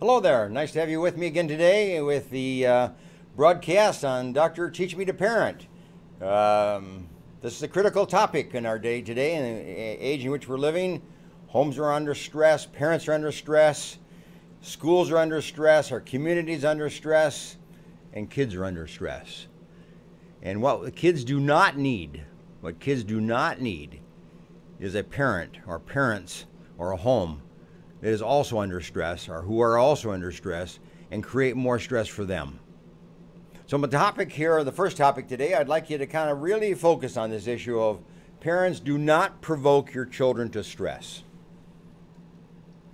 Hello there. Nice to have you with me again today with the broadcast on Dr. Teach Me to Parent. This is a critical topic in our day today, in the age in which we're living. Homes are under stress, parents are under stress, schools are under stress, our community's under stress, and kids are under stress. And what the kids do not need, is a parent or parents or a home that is also under stress or who are also under stress and create more stress for them. So my topic here, the first topic today, I'd like you to kind of really focus on this issue of parents do not provoke your children to stress.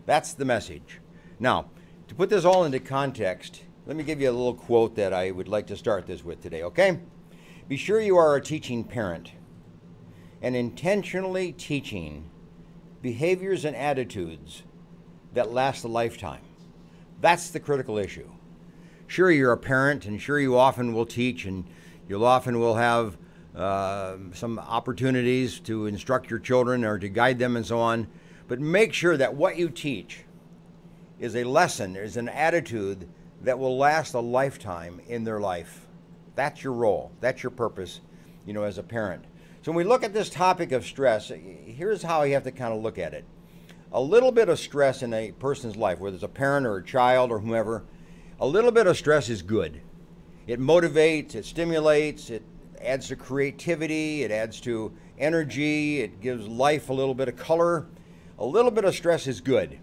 That's the message. Now, to put this all into context, let me give you a little quote that I would like to start this with today, okay? Be sure you are a teaching parent and intentionally teaching behaviors and attitudes that last a lifetime. That's the critical issue. Sure, you're a parent, and sure, you often will teach, and you'll often will have some opportunities to instruct your children or to guide them and so on. But make sure that what you teach is a lesson, is an attitude that will last a lifetime in their life. That's your role. That's your purpose, as a parent. So when we look at this topic of stress, here's how you have to kind of look at it. A little bit of stress in a person's life, whether it's a parent or a child or whomever, a little bit of stress is good. It motivates, it stimulates, it adds to creativity, it adds to energy, it gives life a little bit of color. A little bit of stress is good.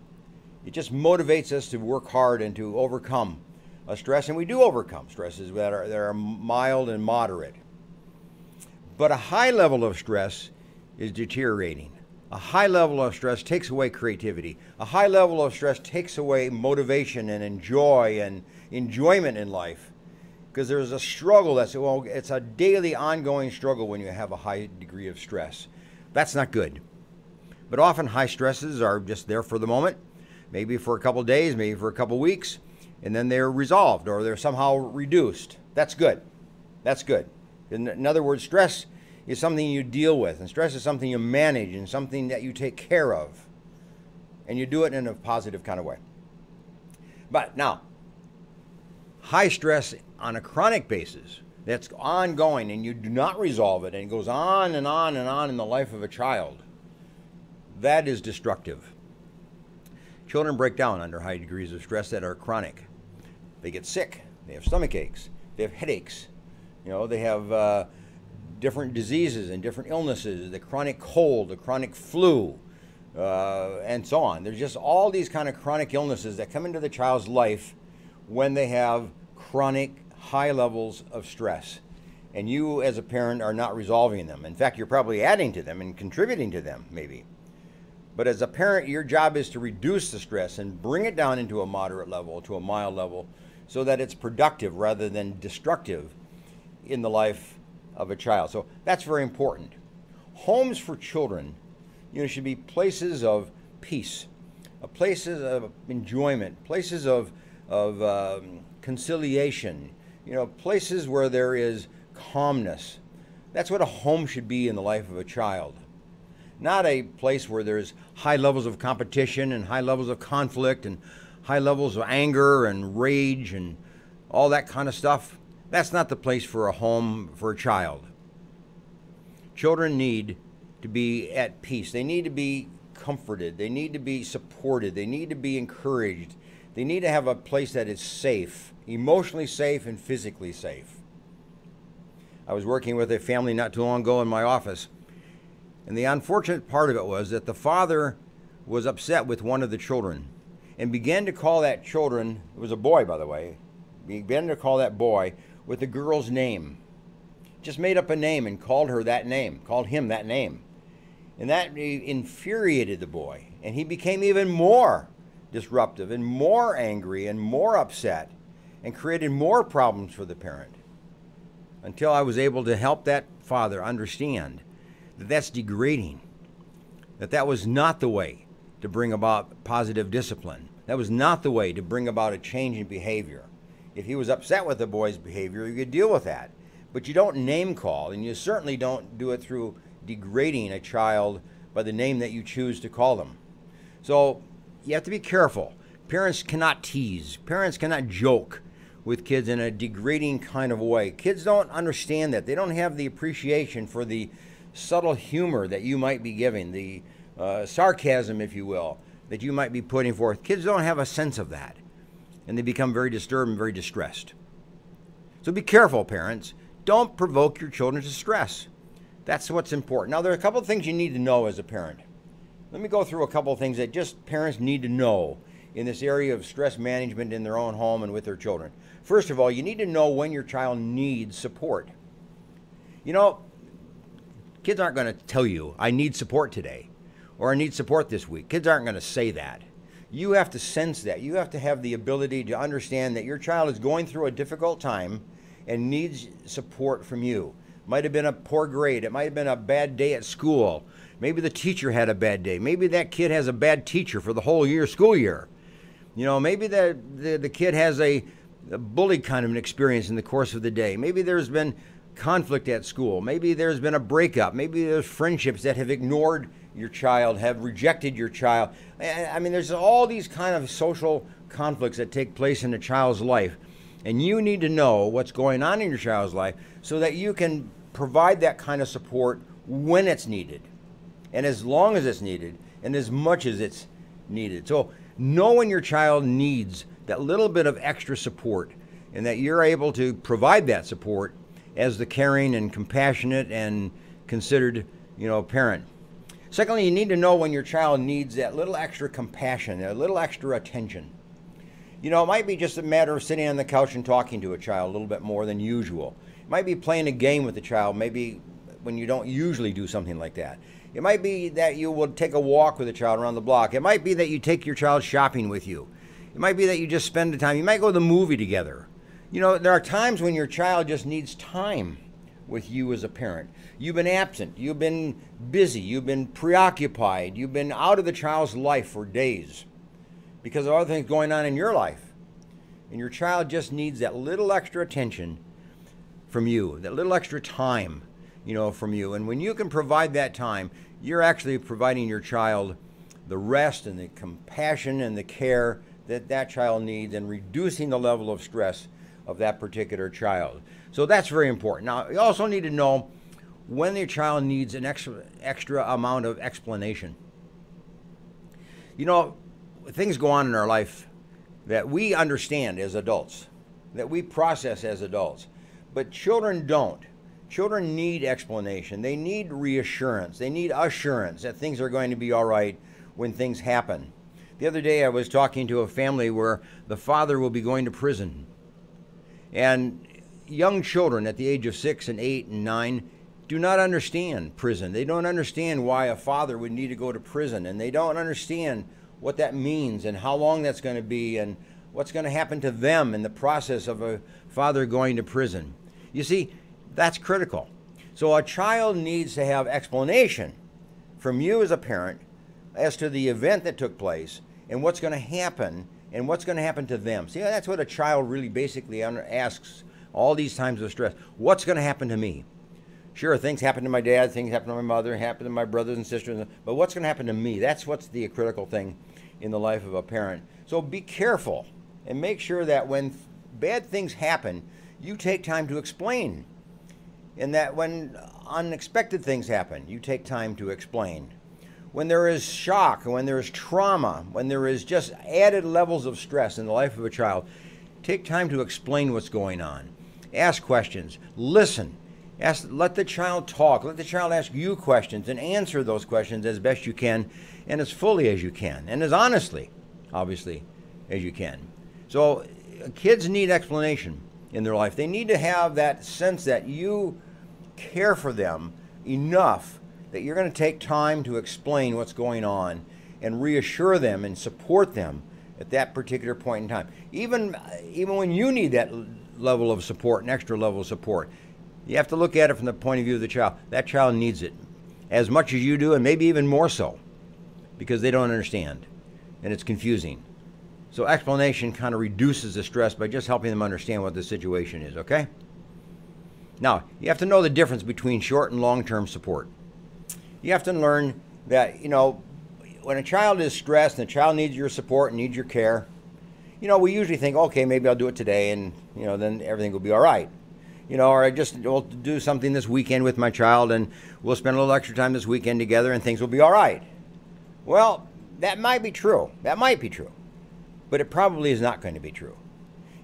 It just motivates us to work hard and to overcome a stress, and we do overcome stresses that are mild and moderate. But a high level of stress is deteriorating. A high level of stress takes away creativity. A high level of stress takes away motivation and joy and enjoyment in life, because there's a struggle it's a daily ongoing struggle when you have a high degree of stress. That's not good. But often high stresses are just there for the moment, maybe for a couple of days, maybe for a couple of weeks, and then they're resolved or they're somehow reduced. That's good. That's good. In other words, stress is something you deal with, and stress is something you manage and something that you take care of, and you do it in a positive kind of way. But now, high stress on a chronic basis that's ongoing and you do not resolve it and it goes on and on and on in the life of a child, that is destructive. Children break down under high degrees of stress that are chronic. They get sick, they have stomach aches, they have headaches, they have different diseases and different illnesses, the chronic cold, the chronic flu, and so on. There's just all these kind of chronic illnesses that come into the child's life when they have chronic high levels of stress. And you as a parent are not resolving them. In fact, you're probably adding to them and contributing to them, maybe. But as a parent, your job is to reduce the stress and bring it down into a moderate level, to a mild level, so that it's productive rather than destructive in the life of a child. So that's very important. Homes for children, should be places of peace, places of enjoyment, places of conciliation, places where there is calmness. That's what a home should be in the life of a child. Not a place where there's high levels of competition and high levels of conflict and high levels of anger and rage and all that kind of stuff. That's not the place for a home for a child. Children need to be at peace. They need to be comforted. They need to be supported. They need to be encouraged. They need to have a place that is safe, emotionally safe and physically safe. I was working with a family not too long ago in my office, and the unfortunate part of it was that the father was upset with one of the children and began to call that children, it was a boy by the way, began to call that boy with the girl's name. Just made up a name and called him that name. And that infuriated the boy. And he became even more disruptive and more angry and more upset and created more problems for the parent. Until I was able to help that father understand that that's degrading, that was not the way to bring about positive discipline. That was not the way to bring about a change in behavior. If he was upset with the boy's behavior, you could deal with that. But you don't name call, and you certainly don't do it through degrading a child by the name that you choose to call them. So you have to be careful. Parents cannot tease. Parents cannot joke with kids in a degrading kind of way. Kids don't understand that. They don't have the appreciation for the subtle humor that you might be giving, the sarcasm, if you will, that you might be putting forth. Kids don't have a sense of that, and they become very disturbed and very distressed. So be careful, parents. Don't provoke your children to stress. That's what's important. Now, there are a couple of things you need to know as a parent. Let me go through a couple of things that just parents need to know in this area of stress management in their own home and with their children. First of all, you need to know when your child needs support. You know, kids aren't going to tell you, I need support today, or I need support this week. Kids aren't going to say that. You have to sense that. You have to have the ability to understand that your child is going through a difficult time and needs support from you. Might have been a poor grade. It might have been a bad day at school. Maybe the teacher had a bad day. Maybe that kid has a bad teacher for the whole school year. You know, maybe the kid has a bully kind of an experience in the course of the day. Maybe there's been conflict at school. Maybe there's been a breakup. Maybe there's friendships that have ignored your child, have rejected your child. I mean, there's all these kind of social conflicts that take place in a child's life. And you need to know what's going on in your child's life so that you can provide that kind of support when it's needed, and as long as it's needed, and as much as it's needed. So know when your child needs that little bit of extra support, and that you're able to provide that support as the caring and compassionate and considered, parent. Secondly, you need to know when your child needs that little extra compassion, a little extra attention. It might be just a matter of sitting on the couch and talking to a child a little bit more than usual. It might be playing a game with the child, maybe when you don't usually do something like that. It might be that you will take a walk with a child around the block. It might be that you take your child shopping with you. It might be that you just spend the time. You might go to the movie together. There are times when your child just needs time with you as a parent. You've been absent. You've been busy. You've been preoccupied. You've been out of the child's life for days because of other things going on in your life. And your child just needs that little extra attention from you, that little extra time, from you. And when you can provide that time, you're actually providing your child the rest and the compassion and the care that child needs, and reducing the level of stress of that particular child. So that's very important. Now, you also need to know when your child needs an extra amount of explanation. Things go on in our life that we understand as adults, that we process as adults, but children don't. Children need explanation. They need reassurance. They need assurance that things are going to be all right when things happen. The other day I was talking to a family where the father will be going to prison. And young children at the age of 6 and 8 and 9 do not understand prison. They don't understand why a father would need to go to prison, and they don't understand what that means and how long that's going to be and what's going to happen to them in the process of a father going to prison. You see, that's critical. So a child needs to have explanation from you as a parent as to the event that took place and what's going to happen and what's going to happen to them. See, that's what a child really basically asks all these times of stress. What's going to happen to me? Sure, things happen to my dad, things happen to my mother, happen to my brothers and sisters, but what's going to happen to me? That's what's the critical thing in the life of a parent. So be careful and make sure that when bad things happen, you take time to explain. And that when unexpected things happen, you take time to explain. When there is shock, when there is trauma, when there is just added levels of stress in the life of a child, take time to explain what's going on. Ask questions. Listen. Let the child talk. Let the child ask you questions and answer those questions as best you can and as fully as you can and as honestly, obviously, as you can. So kids need explanation in their life. They need to have that sense that you care for them enough that you're going to take time to explain what's going on and reassure them and support them at that particular point in time. Even when you need that level of support, an extra level of support, you have to look at it from the point of view of the child. That child needs it as much as you do, and maybe even more so, because they don't understand, and it's confusing. So explanation kind of reduces the stress by just helping them understand what the situation is, okay? Now, you have to know the difference between short and long-term support. You have to learn that, when a child is stressed and the child needs your support and needs your care, we usually think, okay, maybe I'll do it today, and then everything will be all right. Or I just will do something this weekend with my child, and we'll spend a little extra time this weekend together, and things will be all right. Well, that might be true. That might be true. But it probably is not going to be true.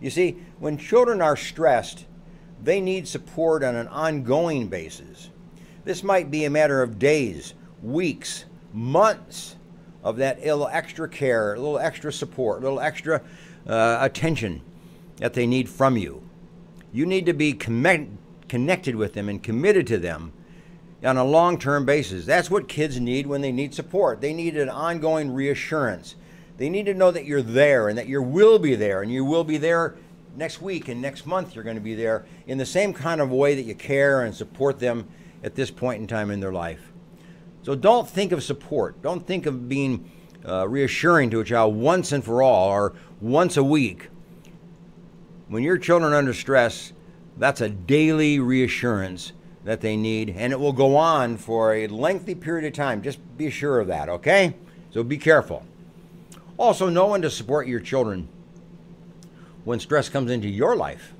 You see, when children are stressed, they need support on an ongoing basis. This might be a matter of days, weeks, months of that little extra care, a little extra support, a little extra attention that they need from you. You need to be connected with them and committed to them on a long-term basis. That's what kids need when they need support. They need an ongoing reassurance. They need to know that you're there and that you will be there, and you will be there next week and next month. You're going to be there in the same kind of way that you care and support them at this point in time in their life. So don't think of support. Don't think of being reassuring to a child once and for all or once a week. When your children are under stress, that's a daily reassurance that they need, and it will go on for a lengthy period of time. Just be sure of that, okay? So be careful. Also, know when to support your children when stress comes into your life.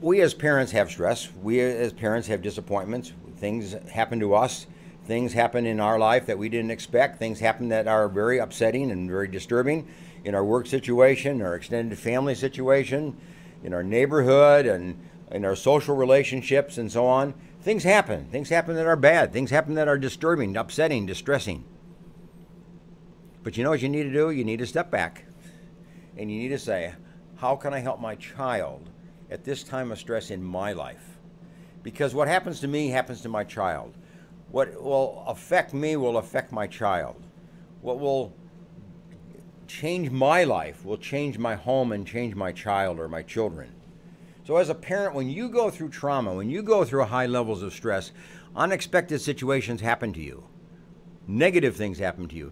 We as parents have stress. We as parents have disappointments. Things happen to us. Things happen in our life that we didn't expect. Things happen that are very upsetting and very disturbing in our work situation, our extended family situation, in our neighborhood, and in our social relationships, and so on. Things happen. Things happen that are bad. Things happen that are disturbing, upsetting, distressing. But you know what you need to do? You need to step back, and you need to say, how can I help my child at this time of stress in my life? Because what happens to me happens to my child. What will affect me will affect my child. What will change my life will change my home and change my child or my children. So as a parent, when you go through trauma, when you go through high levels of stress, unexpected situations happen to you. Negative things happen to you.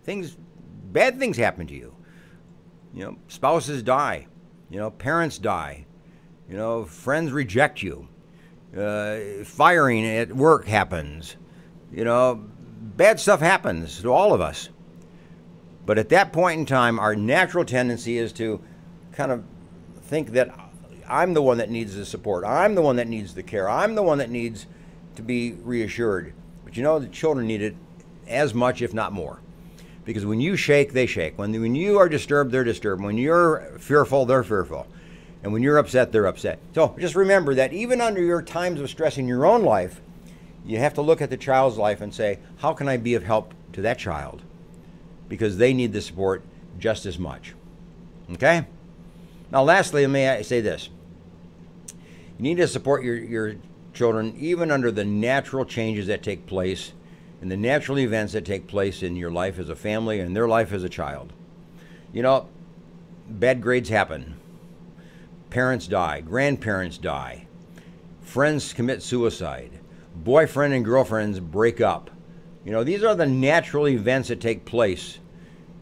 Bad things happen to you. Spouses die. Parents die. Friends reject you. Firing at work happens. Bad stuff happens to all of us. But at that point in time, our natural tendency is to kind of think that I'm the one that needs the support. I'm the one that needs the care. I'm the one that needs to be reassured. But the children need it as much, if not more. Because when you shake, they shake. When you are disturbed, they're disturbed. When you're fearful, they're fearful. And when you're upset, they're upset. So just remember that even under your times of stress in your own life, you have to look at the child's life and say, how can I be of help to that child? Because they need the support just as much. Okay? Now lastly, let me say this. You need to support your children even under the natural changes that take place and the natural events that take place in your life as a family and their life as a child. Bad grades happen. Parents die. Grandparents die. Friends commit suicide. Boyfriend and girlfriends break up. These are the natural events that take place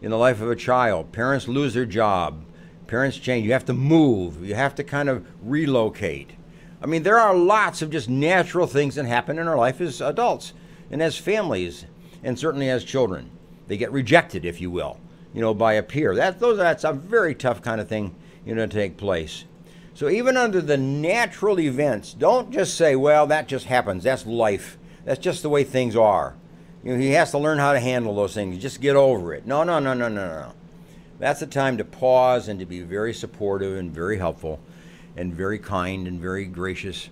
in the life of a child. Parents lose their job. Parents change. You have to move. You have to kind of relocate. There are lots of just natural things that happen in our life as adults and as families, and certainly as children. They get rejected, if you will, by a peer. That's a very tough kind of thing, to take place. So even under the natural events, don't just say, well, that just happens. That's life. That's just the way things are. He has to learn how to handle those things. Just get over it. No. That's the time to pause and to be very supportive and very helpful and very kind and very gracious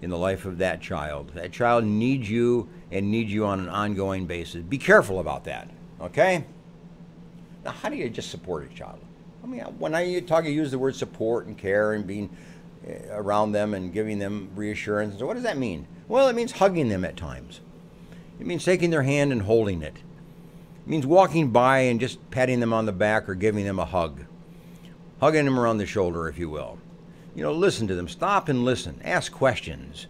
in the life of that child. That child needs you and needs you on an ongoing basis. Be careful about that, okay? Now, how do you just support a child? When I use the word support and care and being around them and giving them reassurance. So what does that mean? Well, it means hugging them at times. It means taking their hand and holding it. It means walking by and just patting them on the back or giving them a hug. Hugging them around the shoulder, if you will. Listen to them. Stop and listen. Ask questions.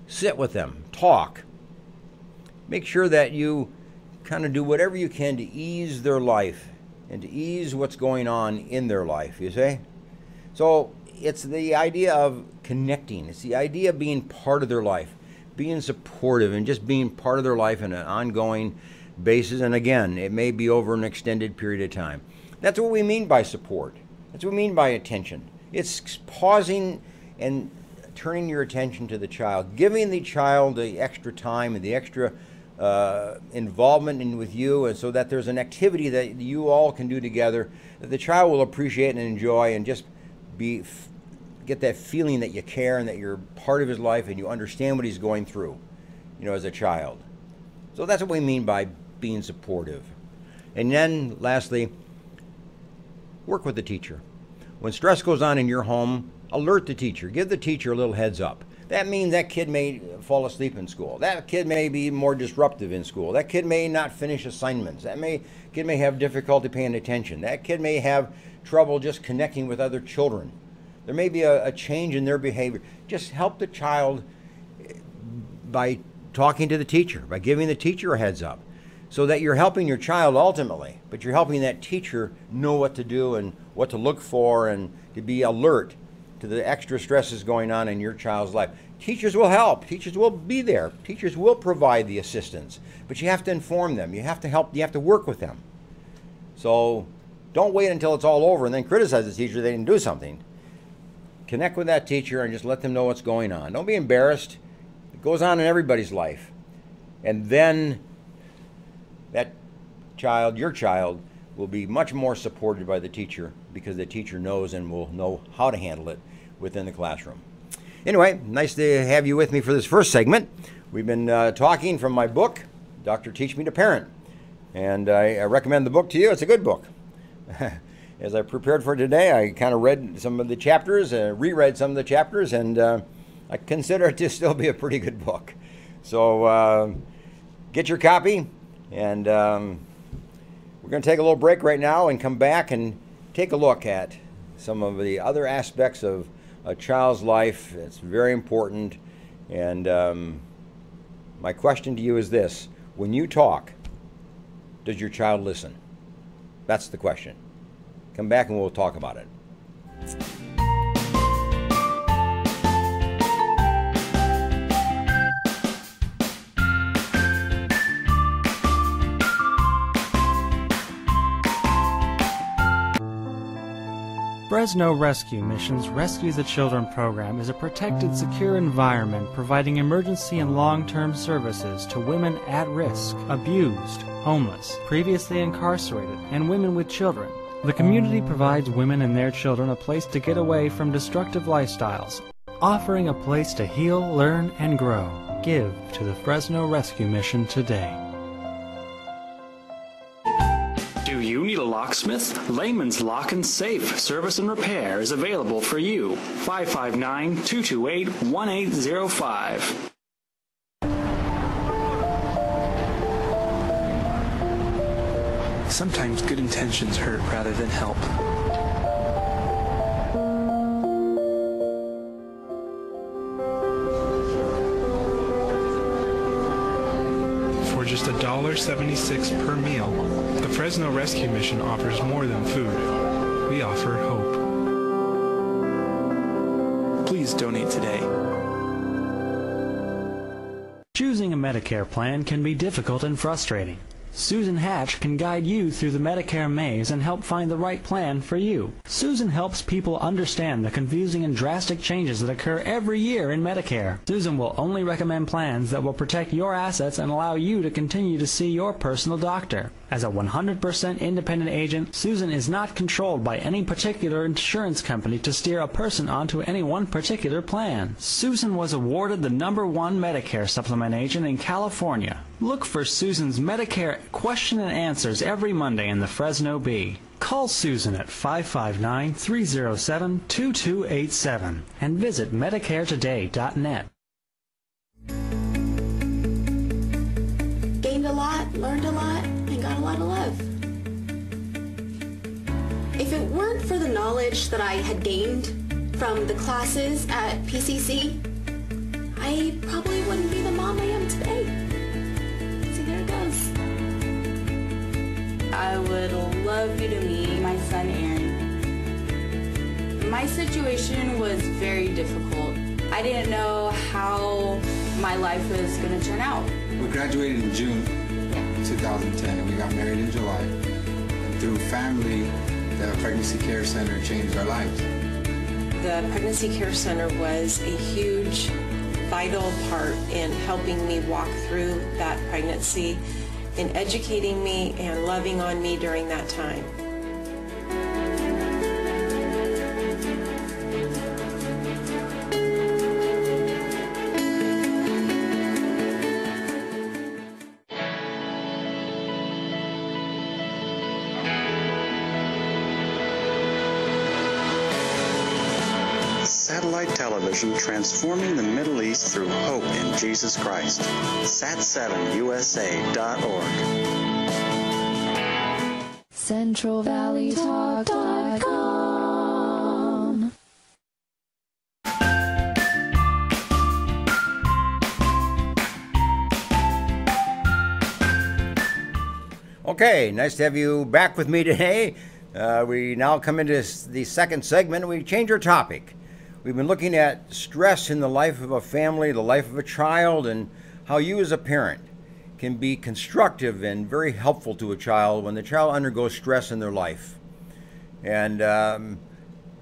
Sit with them. Talk. Make sure that you kind of do whatever you can to ease their life and to ease what's going on in their life, you see? So it's the idea of connecting. It's the idea of being part of their life, being supportive and just being part of their life in an ongoing basis. And again, it may be over an extended period of time. That's what we mean by support. That's what we mean by attention. It's pausing and turning your attention to the child, giving the child the extra time and the extra involvement with you, and so that there's an activity that you all can do together that the child will appreciate and enjoy, and just get that feeling that you care and that you're part of his life and you understand what he's going through, as a child. So that's what we mean by being supportive. And then lastly, work with the teacher. When stress goes on in your home, alert the teacher. Give the teacher a little heads up. That means that kid may fall asleep in school. That kid may be more disruptive in school. That kid may not finish assignments. Kid may have difficulty paying attention. That kid may have trouble just connecting with other children. There may be a change in their behavior. Just help the child by talking to the teacher, by giving the teacher a heads up, so that you're helping your child ultimately, but you're helping that teacher know what to do and what to look for and to be alert to the extra stresses going on in your child's life. Teachers will help. Teachers will be there. Teachers will provide the assistance, but you have to inform them. You have to help. You have to work with them. So don't wait until it's all over and then criticize the teacher they didn't do something. Connect with that teacher and just let them know what's going on. Don't be embarrassed. It goes on in everybody's life. And then that child, your child, will be much more supported by the teacher because the teacher knows and will know how to handle it within the classroom. Anyway, nice to have you with me for this first segment. We've been talking from my book, Dr. Teach Me to Parent. And I recommend the book to you. It's a good book. As I prepared for today, I kind of read some of the chapters, reread some of the chapters, and I consider it to still be a pretty good book. So get your copy, and we're going to take a little break right now and come back and take a look at some of the other aspects of a child's life. It's very important. And my question to you is this: when you talk, does your child listen? That's the question. Come back and we'll talk about it. Fresno Rescue Mission's Rescue the Children program is a protected, secure environment providing emergency and long-term services to women at risk, abused, homeless, previously incarcerated, and women with children. The community provides women and their children a place to get away from destructive lifestyles, offering a place to heal, learn, and grow. Give to the Fresno Rescue Mission today. Do you need a locksmith? Layman's Lock and Safe Service and Repair is available for you. 559-228-1805. Sometimes good intentions hurt rather than help. For just $1.76 per meal, the Fresno Rescue Mission offers more than food. We offer hope. Please donate today. Choosing a Medicare plan can be difficult and frustrating. Susan Hatch can guide you through the Medicare maze and help find the right plan for you. Susan helps people understand the confusing and drastic changes that occur every year in Medicare. Susan will only recommend plans that will protect your assets and allow you to continue to see your personal doctor. As a 100% independent agent, Susan is not controlled by any particular insurance company to steer a person onto any one particular plan. Susan was awarded the #1 Medicare supplement agent in California. Look for Susan's Medicare question and answers every Monday in the Fresno Bee. Call Susan at 559-307-2287 and visit MedicareToday.net. Gained a lot, learned a lot, and got a lot of love. If it weren't for the knowledge that I had gained from the classes at PCC, I probably wouldn't be the mom I am today. See, there it goes. I would love you to meet my son Aaron. My situation was very difficult. I didn't know how my life was going to turn out. We graduated in June 2010 and we got married in July. And through family the Pregnancy Care Center changed our lives. The Pregnancy Care Center was a huge, vital part in helping me walk through that pregnancy, in educating me and loving on me during that time. Satellite television transforming the Middle East through hope in Jesus Christ. Sat7USA.org. CentralValleyTalk.com. Okay, nice to have you back with me today. We now come into the second segment and we change our topic. We've been looking at stress in the life of a family, the life of a child, and how you as a parent can be constructive and very helpful to a child when the child undergoes stress in their life. And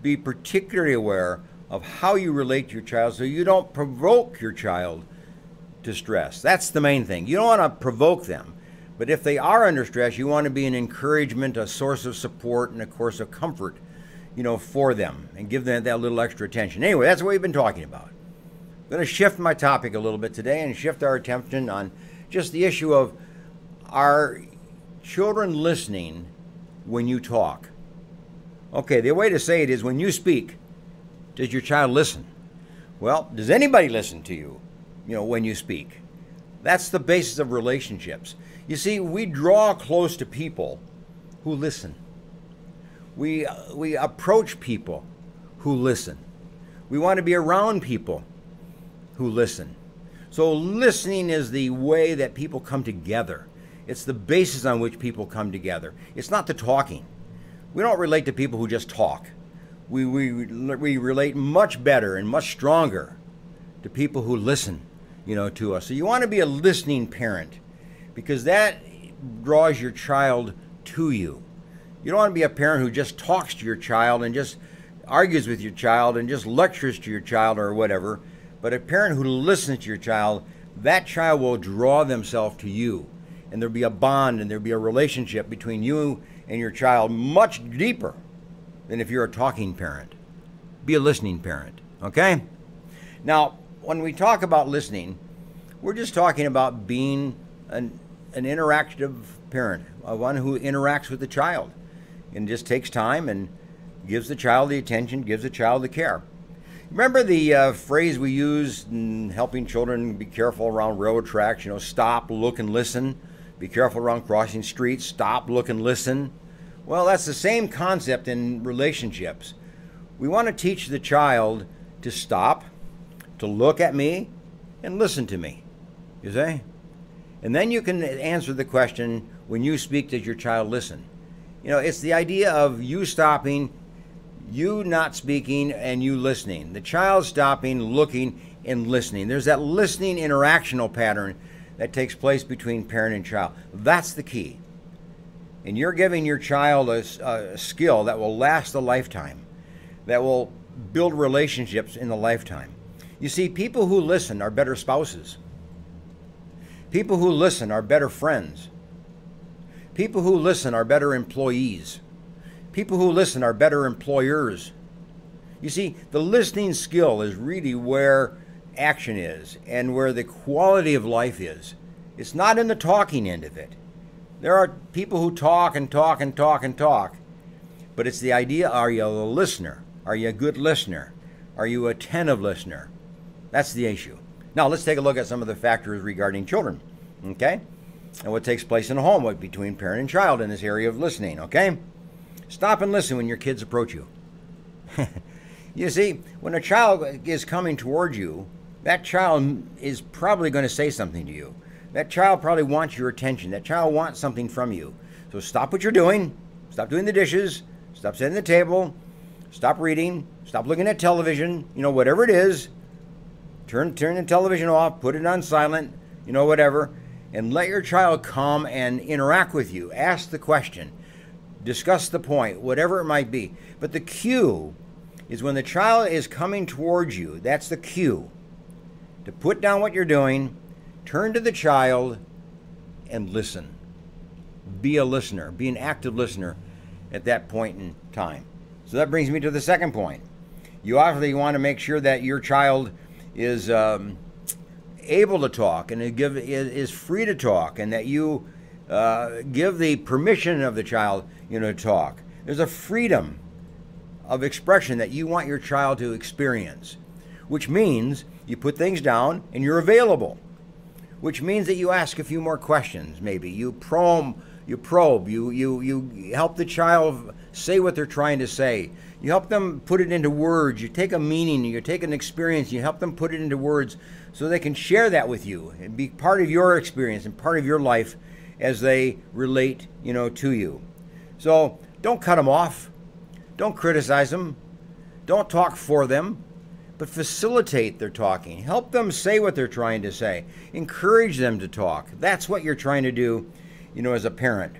be particularly aware of how you relate to your child so you don't provoke your child to stress. That's the main thing. You don't want to provoke them. But if they are under stress, you want to be an encouragement, a source of support, and a course of comfort, for them and give them that little extra attention. Anyway, that's what we've been talking about. I'm going to shift my topic a little bit today and shift our attention on just the issue of, are children listening when you talk? Okay, the way to say it is, when you speak, does your child listen? Well, does anybody listen to you, when you speak? That's the basis of relationships. You see, we draw close to people who listen. We approach people who listen. We want to be around people who listen. So listening is the way that people come together. It's the basis on which people come together. It's not the talking. We don't relate to people who just talk. We relate much better and much stronger to people who listen, to us. So you want to be a listening parent, because that draws your child to you. You don't want to be a parent who just talks to your child and just argues with your child and just lectures to your child or whatever. But a parent who listens to your child, that child will draw themselves to you. And there'll be a bond and there'll be a relationship between you and your child much deeper than if you're a talking parent. Be a listening parent, okay? Now, when we talk about listening, we're just talking about being an interactive parent, one who interacts with the child and just takes time and gives the child the attention, gives the child the care. Remember the phrase we use in helping children be careful around railroad tracks, stop, look, and listen. Be careful around crossing streets, stop, look, and listen. Well, that's the same concept in relationships. We want to teach the child to stop, to look at me, and listen to me, you see? And then you can answer the question, when you speak, does your child listen? It's the idea of you stopping, you not speaking, and you listening. The child stopping, looking, and listening. There's that listening interactional pattern that takes place between parent and child. That's the key. And you're giving your child a skill that will last a lifetime, that will build relationships in a lifetime. You see, people who listen are better spouses. People who listen are better friends. People who listen are better employees. People who listen are better employers. You see, the listening skill is really where action is and where the quality of life is. It's not in the talking end of it. There are people who talk and talk and talk and talk, but it's the idea, are you a listener? Are you a good listener? Are you a attentive listener? That's the issue. Now, let's take a look at some of the factors regarding children, okay? And what takes place in a home between parent and child in this area of listening, okay? Stop and listen when your kids approach you. You see, when a child is coming towards you, that child is probably going to say something to you. That child probably wants your attention. That child wants something from you. So stop what you're doing. Stop doing the dishes. Stop setting the table. Stop reading. Stop looking at television. Whatever it is. Turn the television off. Put it on silent. Whatever. And let your child come and interact with you. Ask the question. Discuss the point, whatever it might be. But the cue is when the child is coming towards you, that's the cue to put down what you're doing, turn to the child, and listen. Be a listener. Be an active listener at that point in time. So that brings me to the second point. You obviously want to make sure that your child is able to talk and is free to talk, and that you give the permission of the child, to talk. There's a freedom of expression that you want your child to experience, which means you put things down and you're available, which means that you ask a few more questions. Maybe you probe, you help the child say what they're trying to say. You help them put it into words. You take a meaning, you take an experience, you help them put it into words so they can share that with you and be part of your experience and part of your life as they relate, to you. So don't cut them off. Don't criticize them. Don't talk for them, but facilitate their talking. Help them say what they're trying to say. Encourage them to talk. That's what you're trying to do, as a parent.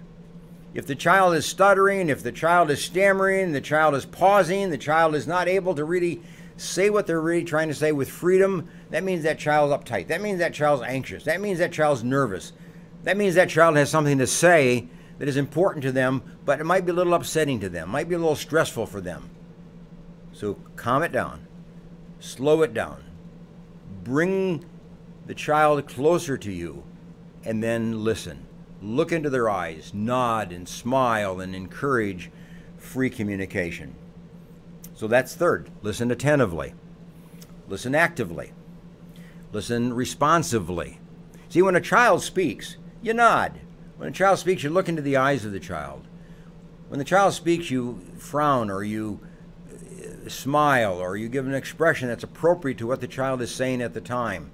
If the child is stuttering, if the child is stammering, the child is pausing, the child is not able to really say what they're really trying to say with freedom, that means that child's uptight. That means that child's anxious. That means that child's nervous. That means that child has something to say that is important to them, but it might be a little upsetting to them, might be a little stressful for them. So calm it down, slow it down, bring the child closer to you, and then listen. Look into their eyes, nod and smile and encourage free communication. So that's third. Listen attentively. Listen actively. Listen responsively. See, when a child speaks, you nod. When a child speaks, you look into the eyes of the child. When the child speaks, you frown or you smile or you give an expression that's appropriate to what the child is saying at the time.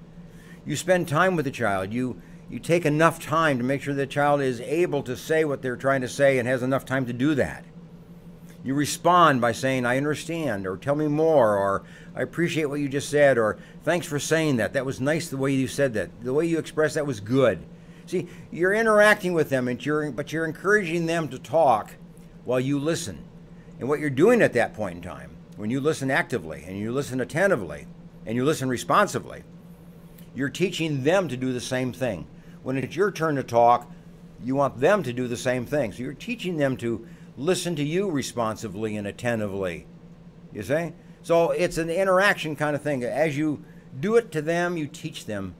You spend time with the child. You take enough time to make sure the child is able to say what they're trying to say and has enough time to do that. You respond by saying, I understand, or tell me more, or I appreciate what you just said, or thanks for saying that. That was nice the way you said that. The way you expressed that was good. See, you're interacting with them, but you're encouraging them to talk while you listen. And what you're doing at that point in time, when you listen actively, and you listen attentively, and you listen responsively, you're teaching them to do the same thing. When it's your turn to talk, you want them to do the same thing. So you're teaching them to listen to you responsively and attentively. You see? So it's an interaction kind of thing. As you do it to them, you teach them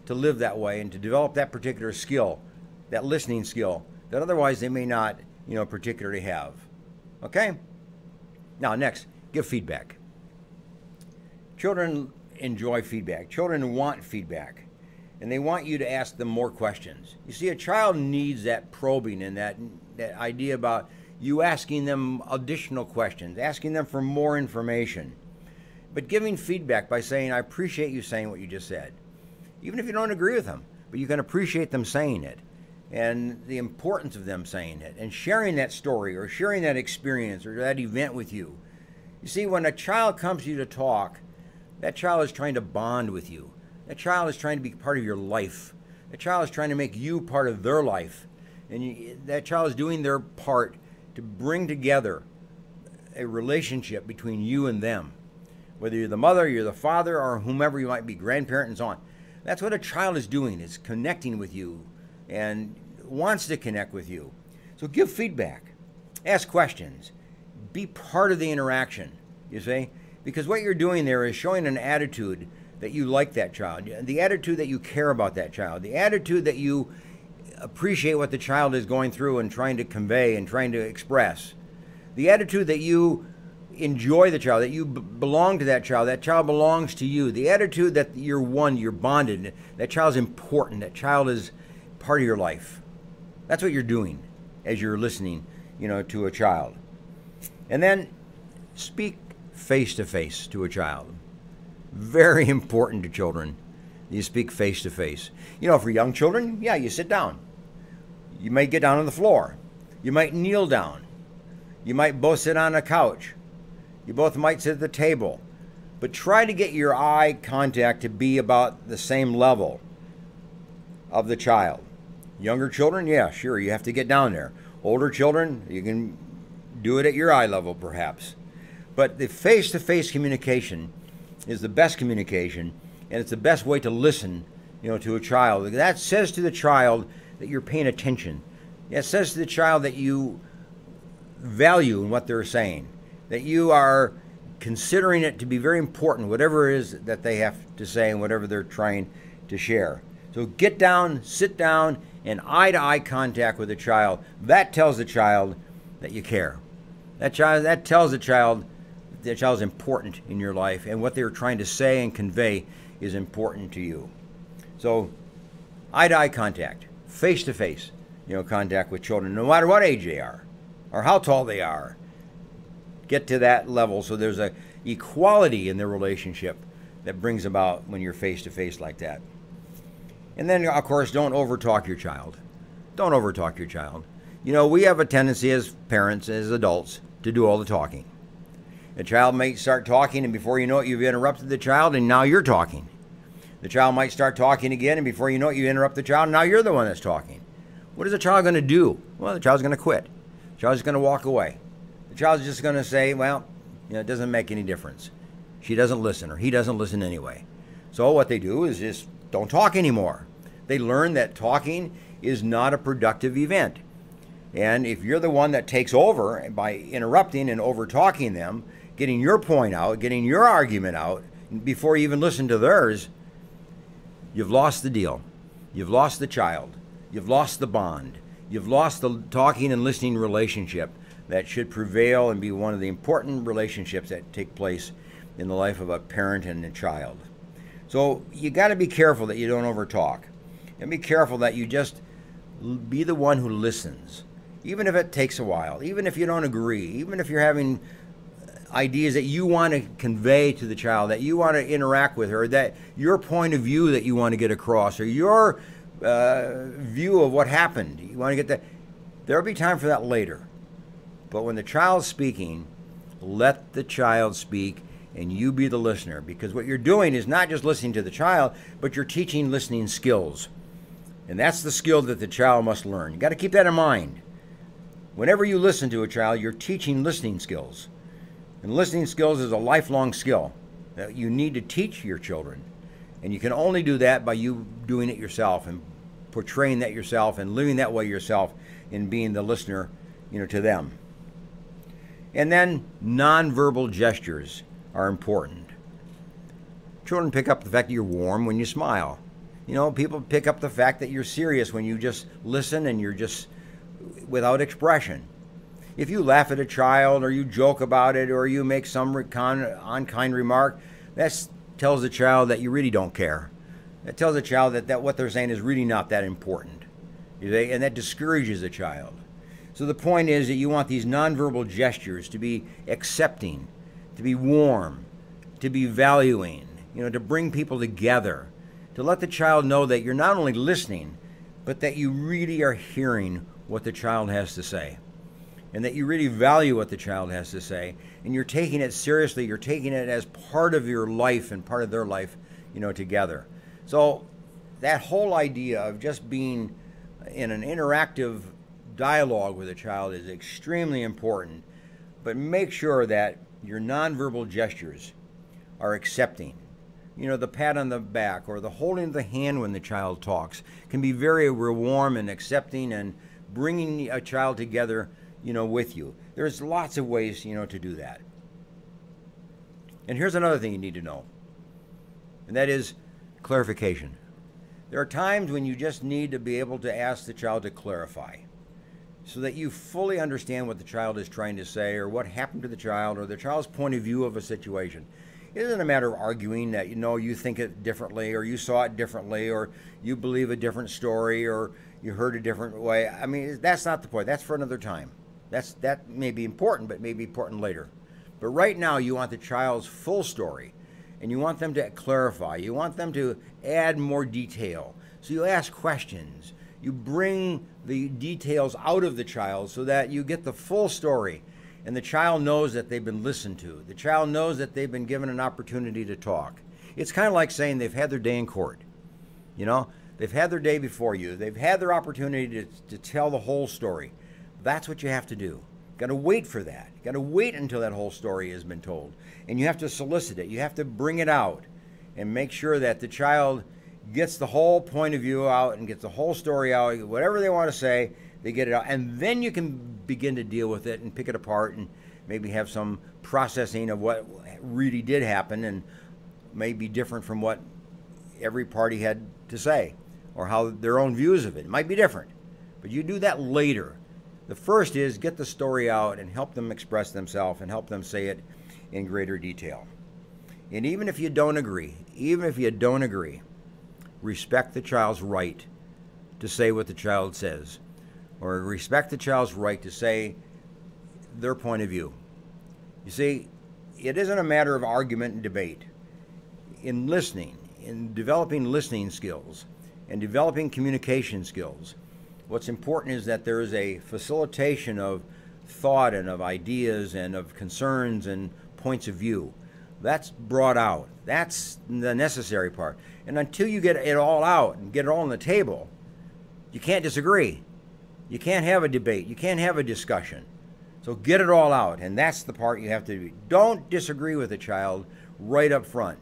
to live that way and to develop that particular skill, that listening skill, that otherwise they may not, particularly have. Okay? Now, next, give feedback. Children enjoy feedback. Children want feedback. And they want you to ask them more questions. You see, a child needs that probing and that idea about you asking them additional questions, asking them for more information. But giving feedback by saying, I appreciate you saying what you just said. Even if you don't agree with them, but you can appreciate them saying it and the importance of them saying it and sharing that story or sharing that experience or that event with you. You see, when a child comes to you to talk, that child is trying to bond with you. That child is trying to be part of your life. That child is trying to make you part of their life. And that child is doing their part to bring together a relationship between you and them. Whether you're the mother, you're the father, or whomever you might be, grandparent and so on. That's what a child is doing, is connecting with you and wants to connect with you. So give feedback. Ask questions. Be part of the interaction, you see? Because what you're doing there is showing an attitude that you like that child, the attitude that you care about that child, the attitude that you appreciate what the child is going through and trying to convey and trying to express, the attitude that you enjoy the child, that you belong to that child belongs to you, the attitude that you're one, you're bonded, that child's important, that child is part of your life. That's what you're doing as you're listening, to a child. And then speak face to face to a child. Very important to children. You speak face to face. For young children, yeah, you sit down. You might get down on the floor. You might kneel down. You might both sit on a couch. You both might sit at the table. But try to get your eye contact to be about the same level of the child. Younger children, yeah, sure, you have to get down there. Older children, you can do it at your eye level perhaps. But the face-to-face communication is the best communication, and it's the best way to listen, to a child. That says to the child that you're paying attention. It says to the child that you value what they're saying, that you are considering it to be very important, whatever it is that they have to say and whatever they're trying to share. So get down, sit down, and eye-to-eye contact with the child. That tells the child that you care. That tells the child that the child's important in your life, and what they're trying to say and convey is important to you. So eye-to-eye contact, face-to-face, contact with children, no matter what age they are or how tall they are. Get to that level so there's a equality in the relationship that brings about when you're face-to-face like that. And then, of course, don't overtalk your child. Don't overtalk your child. We have a tendency as parents, as adults, to do all the talking. The child might start talking, and before you know it, you've interrupted the child, and now you're talking. The child might start talking again, and before you know it, you interrupt the child, and now you're the one that's talking. What is the child going to do? Well, the child's going to quit. The child's going to walk away. The child's just going to say, well, it doesn't make any difference. She doesn't listen, or he doesn't listen anyway. So what they do is just don't talk anymore. They learn that talking is not a productive event. And if you're the one that takes over by interrupting and over-talking them, getting your point out, getting your argument out, before you even listen to theirs, you've lost the deal. You've lost the child. You've lost the bond. You've lost the talking and listening relationship that should prevail and be one of the important relationships that take place in the life of a parent and a child. So you got to be careful that you don't overtalk. And be careful that you just be the one who listens. Even if it takes a while, even if you don't agree, even if you're having ideas that you want to convey to the child, that you want to interact with her, that your point of view that you want to get across, or your view of what happened, you want to get that. There'll be time for that later. But when the child's speaking, let the child speak and you be the listener, because what you're doing is not just listening to the child, but you're teaching listening skills. And that's the skill that the child must learn. You got to keep that in mind. Whenever you listen to a child, you're teaching listening skills. And listening skills is a lifelong skill that you need to teach your children. And you can only do that by you doing it yourself and portraying that yourself and living that way yourself and being the listener, to them. And then nonverbal gestures are important. Children pick up the fact that you're warm when you smile. People pick up the fact that you're serious when you just listen and you're just without expression. If you laugh at a child or you joke about it or you make some unkind remark, that tells the child that you really don't care. That tells the child that what they're saying is really not that important. And that discourages the child. So the point is that you want these nonverbal gestures to be accepting, to be warm, to be valuing, to bring people together, to let the child know that you're not only listening, but that you really are hearing what the child has to say, and that you really value what the child has to say, and you're taking it seriously, you're taking it as part of your life and part of their life, together. So that whole idea of just being in an interactive dialogue with a child is extremely important, but make sure that your nonverbal gestures are accepting. The pat on the back or the holding of the hand when the child talks can be very warm and accepting and bringing a child together, with you. There's lots of ways, to do that. And here's another thing you need to know, and that is clarification. There are times when you just need to be able to ask the child to clarify so that you fully understand what the child is trying to say or what happened to the child or the child's point of view of a situation. It isn't a matter of arguing that, you think it differently or you saw it differently or you believe a different story or you heard a different way. I mean, that's not the point. That's for another time. That may be important, but may be important later. But right now, you want the child's full story, and you want them to clarify. You want them to add more detail. So you ask questions. You bring the details out of the child so that you get the full story. And the child knows that they've been listened to. The child knows that they've been given an opportunity to talk. It's kind of like saying they've had their day in court. They've had their day before you. They've had their opportunity to tell the whole story. That's what you have to do. You got to wait for that. You got to wait until that whole story has been told. And you have to solicit it. You have to bring it out and make sure that the child gets the whole point of view out and gets the whole story out. Whatever they want to say, they get it out. And then you can begin to deal with it and pick it apart and maybe have some processing of what really did happen and may be different from what every party had to say or how their own views of it. It might be different. But you do that later. The first is get the story out and help them express themselves and help them say it in greater detail. And even if you don't agree, respect the child's right to say what the child says, or respect the child's right to say their point of view. You see, it isn't a matter of argument and debate. In listening, in developing listening skills and developing communication skills, what's important is that there is a facilitation of thought and of ideas and of concerns and points of view. That's brought out. That's the necessary part. And until you get it all out and get it all on the table, you can't disagree. You can't have a debate. You can't have a discussion. So get it all out, and that's the part you have to do. Don't disagree with a child right up front.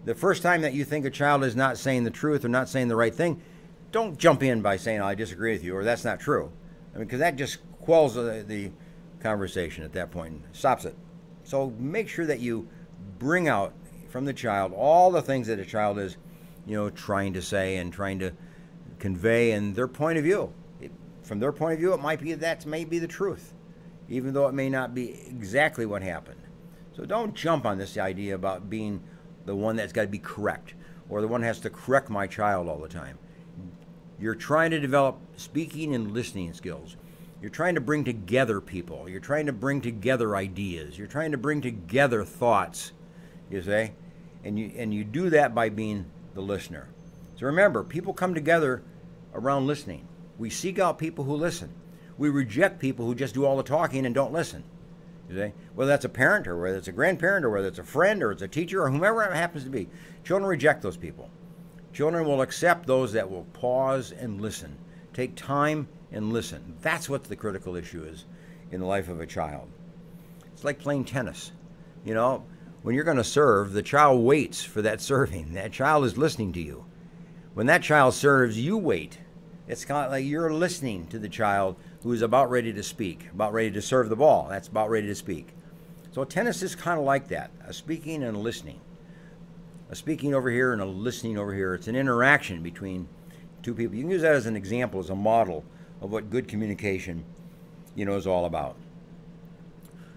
The first time that you think a child is not saying the truth or not saying the right thing, don't jump in by saying, I disagree with you, or that's not true. I mean, because that just quells the conversation at that point and stops it. So make sure that you bring out from the child all the things that a child is, trying to say and trying to convey and their point of view. From their point of view, it might be that may be the truth, even though it may not be exactly what happened. So don't jump on this idea about being the one that's got to be correct or the one that has to correct my child all the time. You're trying to develop speaking and listening skills. You're trying to bring together people. You're trying to bring together ideas. You're trying to bring together thoughts, you see? And you do that by being the listener. So remember, people come together around listening. We seek out people who listen. We reject people who just do all the talking and don't listen. You see? Whether that's a parent or whether it's a grandparent or whether it's a friend or it's a teacher or whomever it happens to be. Children reject those people. Children will accept those that will pause and listen. Take time and listen. That's what the critical issue is in the life of a child. It's like playing tennis. When you're going to serve, the child waits for that serving. That child is listening to you. When that child serves, you wait. It's kind of like you're listening to the child who is about ready to speak, about ready to serve the ball. That's about ready to speak. So tennis is kind of like that, a speaking and a listening. A speaking over here and a listening over here. It's an interaction between two people. You can use that as an example, as a model of what good communication, is all about.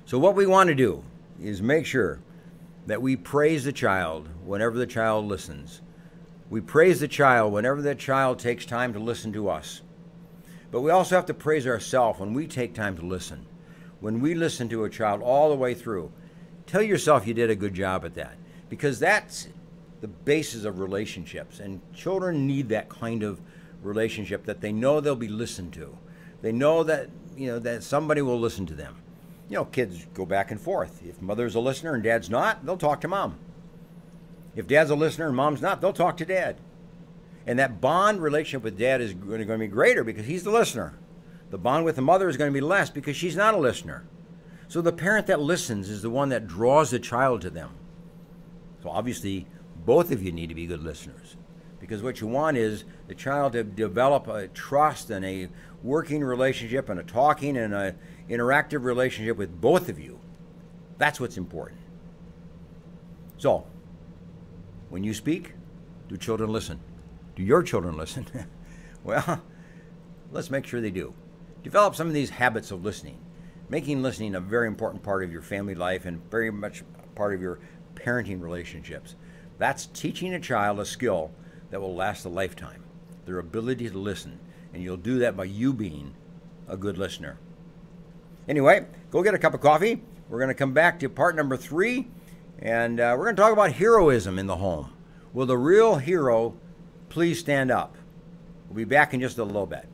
So what we want to do is make sure that we praise the child whenever the child listens. We praise the child whenever the child takes time to listen to us. But we also have to praise ourselves when we take time to listen. When we listen to a child all the way through, tell yourself you did a good job at that. Because that's the basis of relationships. And children need that kind of relationship that they know they'll be listened to. They know that, that somebody will listen to them. Kids go back and forth. If mother's a listener and dad's not, they'll talk to mom. If dad's a listener and mom's not, they'll talk to dad. And that bond relationship with dad is going to be greater because he's the listener. The bond with the mother is going to be less because she's not a listener. So the parent that listens is the one that draws the child to them. So obviously, both of you need to be good listeners. Because what you want is the child to develop a trust and a working relationship and a talking and an interactive relationship with both of you. That's what's important. So, when you speak, do children listen? Do your children listen? Well, let's make sure they do. Develop some of these habits of listening, making listening a very important part of your family life and very much part of your parenting relationships. That's teaching a child a skill that will last a lifetime, their ability to listen. And you'll do that by you being a good listener. Anyway, go get a cup of coffee. We're going to come back to part number 3, and we're going to talk about heroism in the home. Will the real hero please stand up? We'll be back in just a little bit.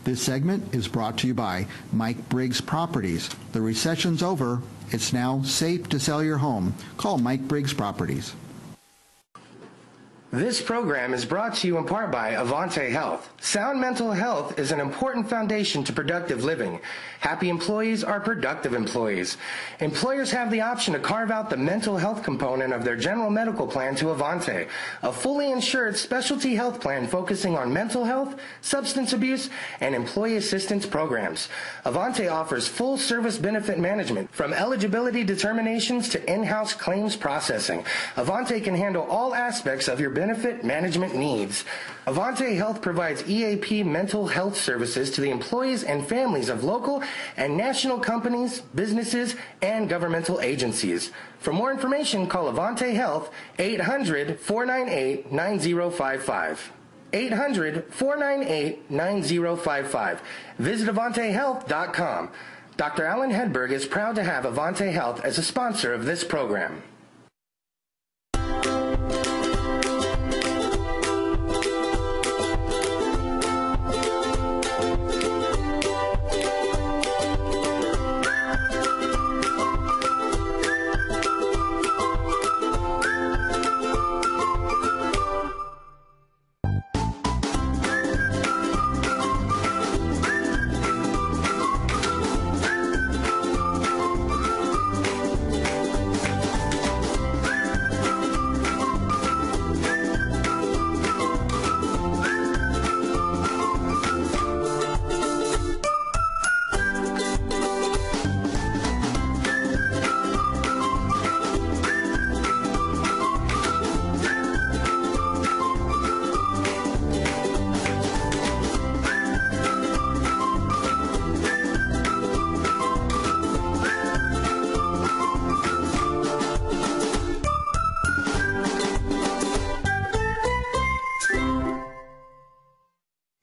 This segment is brought to you by Mike Briggs Properties. The recession's over. It's now safe to sell your home. Call Mike Briggs Properties. This program is brought to you in part by Avante Health. Sound mental health is an important foundation to productive living. Happy employees are productive employees. Employers have the option to carve out the mental health component of their general medical plan to Avante, a fully insured specialty health plan focusing on mental health, substance abuse, and employee assistance programs. Avante offers full service benefit management, from eligibility determinations to in-house claims processing. Avante can handle all aspects of your benefit management needs. Avante Health provides EAP mental health services to the employees and families of local and national companies, businesses, and governmental agencies. For more information, call Avante Health 800-498-9055. 800-498-9055. Visit AvanteHealth.com. Dr. Allan Hedberg is proud to have Avante Health as a sponsor of this program.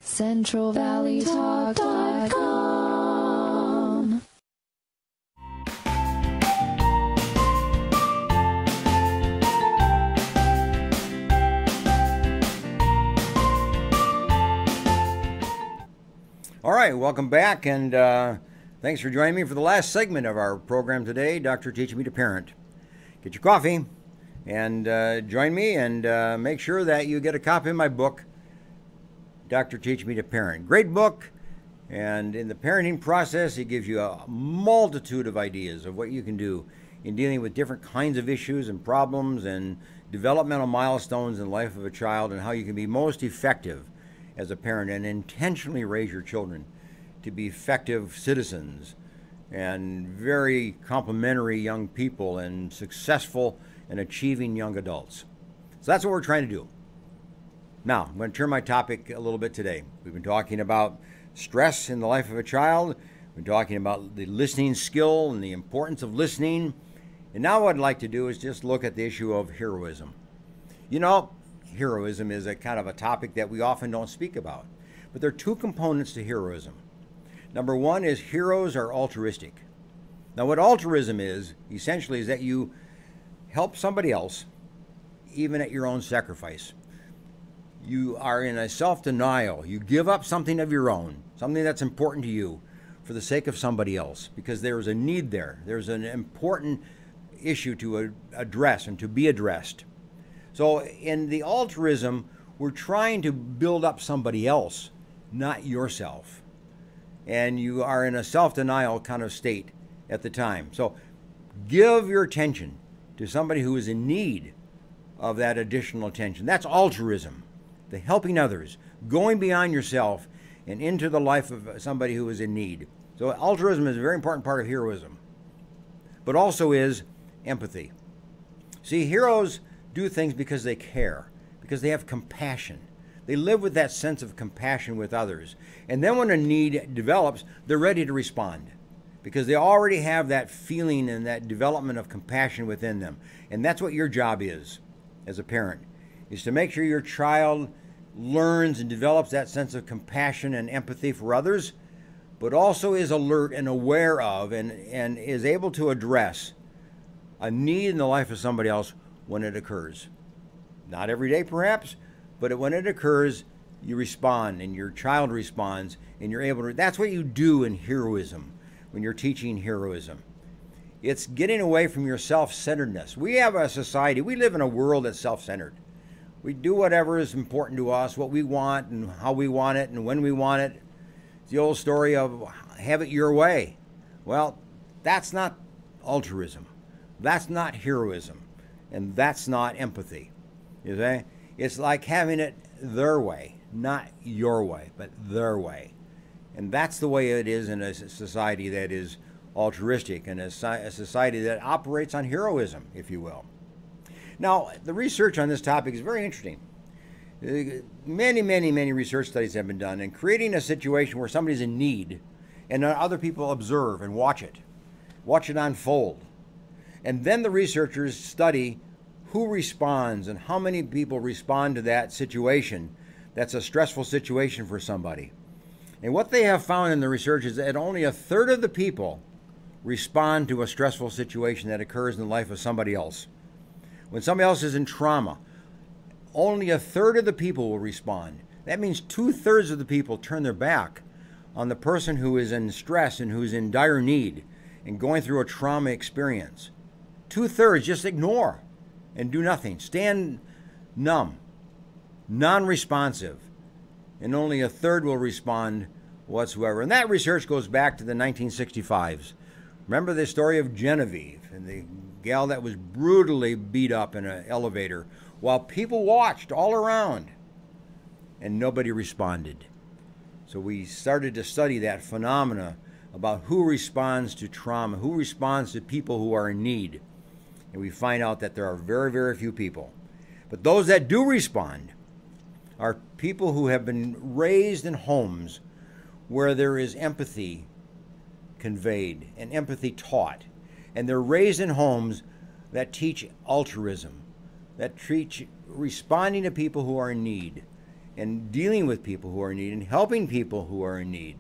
CentralValleyTalk.com. All right, welcome back, and thanks for joining me for the last segment of our program today, Dr. Teaching Me to Parent. Get your coffee and join me, and make sure that you get a copy of my book, Dr. Teach Me to Parent. Great book, and in the parenting process, it gives you a multitude of ideas of what you can do in dealing with different kinds of issues and problems and developmental milestones in the life of a child, and how you can be most effective as a parent and intentionally raise your children to be effective citizens and very complimentary young people and successful and achieving young adults. So that's what we're trying to do. Now, I'm going to turn my topic a little bit today. We've been talking about stress in the life of a child. We've been talking about the listening skill and the importance of listening. And now what I'd like to do is just look at the issue of heroism. You know, heroism is a kind of a topic that we often don't speak about. But there are two components to heroism. Number one is heroes are altruistic. Now, what altruism is, essentially, is that you help somebody else, even at your own sacrifice. You are in a self-denial. You give up something of your own, something that's important to you, for the sake of somebody else, because there is a need there. There's an important issue to address and to be addressed. So in the altruism, we're trying to build up somebody else, not yourself. And you are in a self-denial kind of state at the time. So give your attention to somebody who is in need of that additional attention. That's altruism. The helping others, going beyond yourself and into the life of somebody who is in need. So altruism is a very important part of heroism, but also is empathy. See, heroes do things because they care, because they have compassion. They live with that sense of compassion with others. And then when a need develops, they're ready to respond, because they already have that feeling and that development of compassion within them. And that's what your job is as a parent, is to make sure your child learns and develops that sense of compassion and empathy for others, but also is alert and aware of and is able to address a need in the life of somebody else when it occurs. Not every day, perhaps, but when it occurs, you respond and your child responds and you're able to. That's what you do in heroism when you're teaching heroism. It's getting away from your self-centeredness. We have a society, we live in a world that's self-centered. We do whatever is important to us, what we want and how we want it and when we want it. It's the old story of have it your way. Well, that's not altruism. That's not heroism. And that's not empathy. You see? It's like having it their way, not your way, but their way. And that's the way it is in a society that is altruistic and a society that operates on heroism, if you will. Now, the research on this topic is very interesting. Many research studies have been done in creating a situation where somebody's in need and other people observe and watch it unfold. And then the researchers study who responds and how many people respond to that situation that's a stressful situation for somebody. And what they have found in the research is that only a third of the people respond to a stressful situation that occurs in the life of somebody else. When somebody else is in trauma, only a third of the people will respond. That means 2/3 of the people turn their back on the person who is in stress and who's in dire need and going through a trauma experience. 2/3 just ignore and do nothing. Stand numb, non-responsive, and only a third will respond whatsoever. And that research goes back to the 1965s. Remember the story of Genevieve and the gal that was brutally beat up in an elevator while people watched all around and nobody responded. So we started to study that phenomena about who responds to trauma, who responds to people who are in need. And we find out that there are very few people. But those that do respond are people who have been raised in homes where there is empathy conveyed and empathy taught. And they're raised in homes that teach altruism, that teach responding to people who are in need and dealing with people who are in need and helping people who are in need.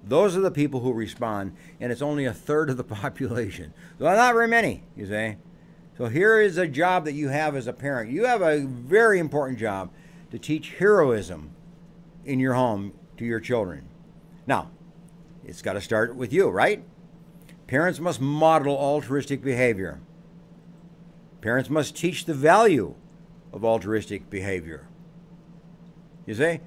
Those are the people who respond, and it's only a third of the population. So not very many, you say. So here is a job that you have as a parent. You have a very important job to teach heroism in your home to your children. Now, it's got to start with you, right? Parents must model altruistic behavior. Parents must teach the value of altruistic behavior. You see,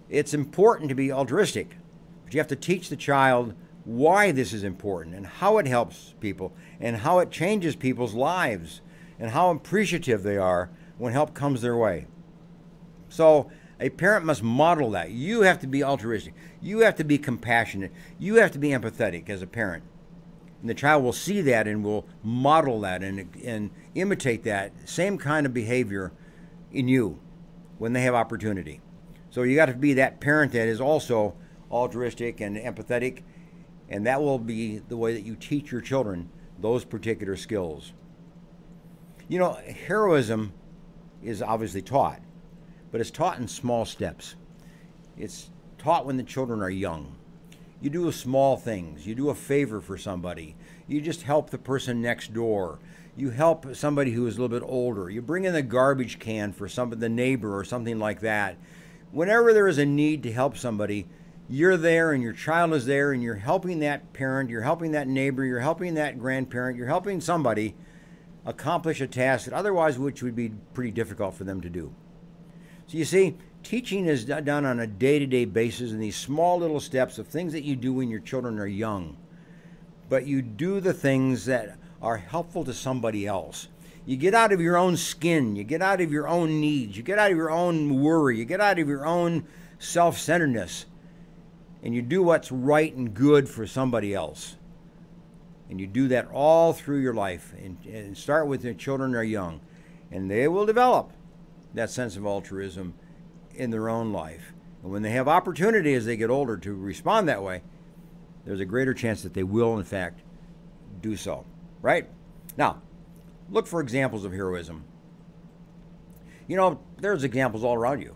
it's important to be altruistic, but you have to teach the child why this is important and how it helps people and how it changes people's lives and how appreciative they are when help comes their way. So a parent must model that. You have to be altruistic. You have to be compassionate. You have to be empathetic as a parent. And the child will see that and will model that and imitate that same kind of behavior in you when they have opportunity. So you got to be that parent that is also altruistic and empathetic, and that will be the way that you teach your children those particular skills. You know, heroism is obviously taught, but it's taught in small steps. It's taught when the children are young. You do small things. You do a favor for somebody. You just help the person next door. You help somebody who is a little bit older. You bring in the garbage can for the neighbor or something like that. Whenever there is a need to help somebody, you're there and your child is there and you're helping that parent, you're helping that neighbor, you're helping that grandparent, you're helping somebody accomplish a task that otherwise which would be pretty difficult for them to do. So you see, teaching is done on a day-to-day basis in these small little steps of things that you do when your children are young. But you do the things that are helpful to somebody else. You get out of your own skin. You get out of your own needs. You get out of your own worry. You get out of your own self-centeredness. And you do what's right and good for somebody else. And you do that all through your life. And start with your children are young. And they will develop that sense of altruism in their own life. And when they have opportunity as they get older to respond that way, there's a greater chance that they will, in fact, do so. Right? Now, look for examples of heroism. You know, there's examples all around you.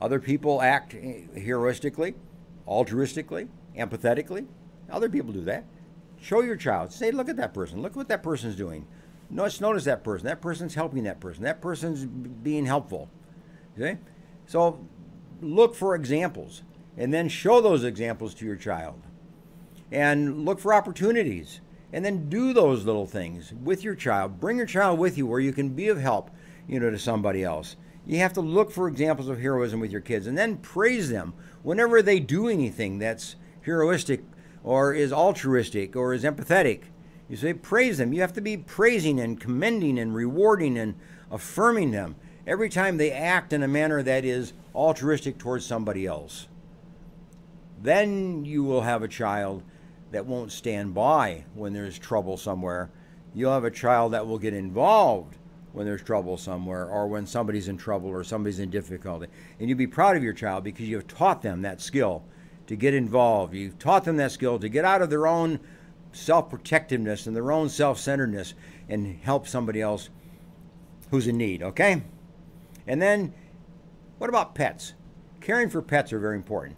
Other people act heroistically, altruistically, empathetically. Other people do that. Show your child. Say, look at that person. Look what that person's doing. Notice that person. That person's helping that person. That person's being helpful. Okay? So look for examples and then show those examples to your child. And look for opportunities and then do those little things with your child. Bring your child with you where you can be of help, to somebody else. You have to look for examples of heroism with your kids and then praise them whenever they do anything that's heroistic or is altruistic or is empathetic. You say praise them. You have to be praising and commending and rewarding and affirming them every time they act in a manner that is altruistic towards somebody else. Then you will have a child that won't stand by when there's trouble somewhere. You'll have a child that will get involved when there's trouble somewhere or when somebody's in trouble or somebody's in difficulty. And you'll be proud of your child because you've taught them that skill to get involved. You've taught them that skill to get out of their own self-protectiveness and their own self-centeredness and help somebody else who's in need, okay? And then, what about pets? Caring for pets are very important.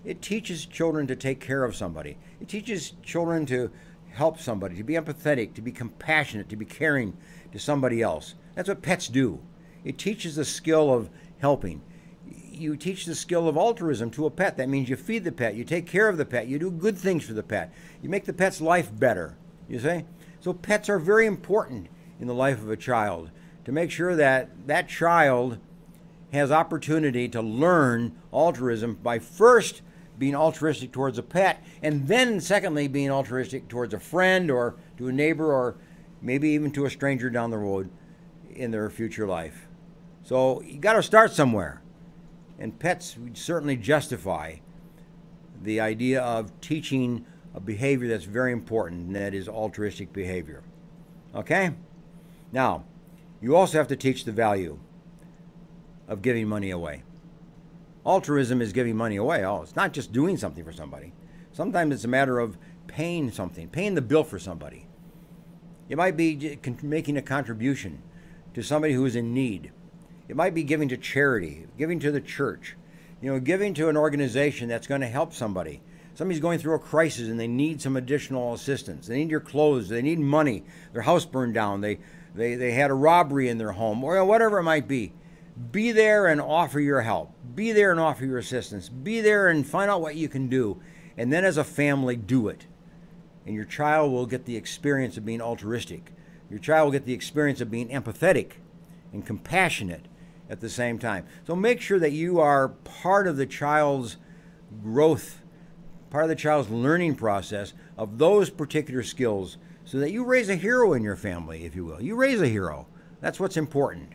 It teaches children to take care of somebody. It teaches children to help somebody, to be empathetic, to be compassionate, to be caring to somebody else. That's what pets do. It teaches the skill of helping. You teach the skill of altruism to a pet. That means you feed the pet, you take care of the pet, you do good things for the pet. You make the pet's life better, you see? So pets are very important in the life of a child to make sure that that child has opportunity to learn altruism by first being altruistic towards a pet, and then secondly being altruistic towards a friend or to a neighbor or maybe even to a stranger down the road in their future life. So you got to start somewhere. And pets would certainly justify the idea of teaching a behavior that's very important, and that is altruistic behavior. Okay? Now, you also have to teach the value of giving money away. Altruism is giving money away. Oh, it's not just doing something for somebody. Sometimes it's a matter of paying something, paying the bill for somebody. It might be making a contribution to somebody who is in need. It might be giving to charity, giving to the church, giving to an organization that's going to help somebody. Somebody's going through a crisis and they need some additional assistance. They need your clothes. They need money. Their house burned down. They had a robbery in their home, or whatever it might be. Be there and offer your help. Be there and offer your assistance. Be there and find out what you can do. And then as a family, do it. And your child will get the experience of being altruistic. Your child will get the experience of being empathetic and compassionate at the same time. So make sure that you are part of the child's growth, part of the child's learning process of those particular skills so that you raise a hero in your family, if you will. You raise a hero. That's what's important.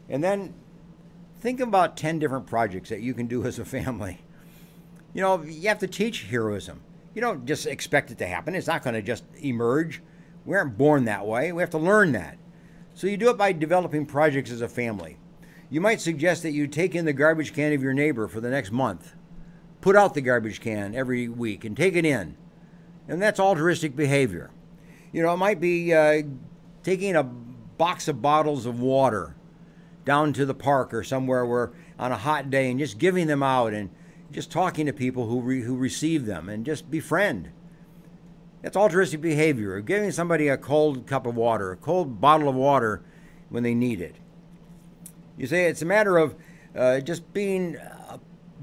And then think about 10 different projects that you can do as a family. You have to teach heroism. You don't just expect it to happen. It's not going to just emerge. We aren't born that way. We have to learn that. So you do it by developing projects as a family. You might suggest that you take in the garbage can of your neighbor for the next month. Put out the garbage can every week and take it in. And that's altruistic behavior. It might be taking a box of bottles of water down to the park or somewhere where on a hot day and just giving them out and just talking to people who receive them and just befriend. That's altruistic behavior, giving somebody a cold cup of water, a cold bottle of water when they need it. You say it's a matter of just being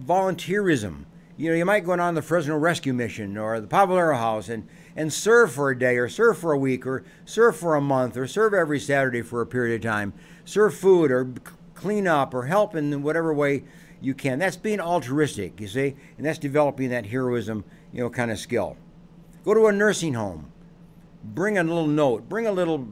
volunteerism. You might go down the Fresno Rescue Mission or the Pavalero House and serve for a day or serve for a week or serve for a month or serve every Saturday for a period of time. Serve food or clean up or help in whatever way you can. That's being altruistic, you see, and that's developing that heroism, kind of skill. Go to a nursing home. Bring a little note. Bring a little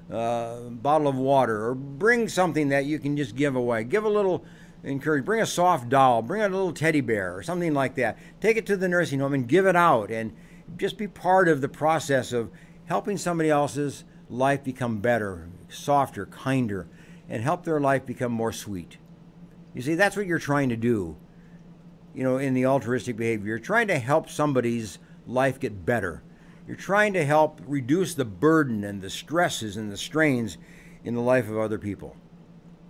bottle of water, or bring something that you can just give away. Give a little encouragement. Bring a soft doll. Bring a little teddy bear or something like that. Take it to the nursing home and give it out, and just be part of the process of helping somebody else's life become better, softer, kinder, and help their life become more sweet. You see, that's what you're trying to do, in the altruistic behavior. You're trying to help somebody's life get better. You're trying to help reduce the burden and the stresses and the strains in the life of other people.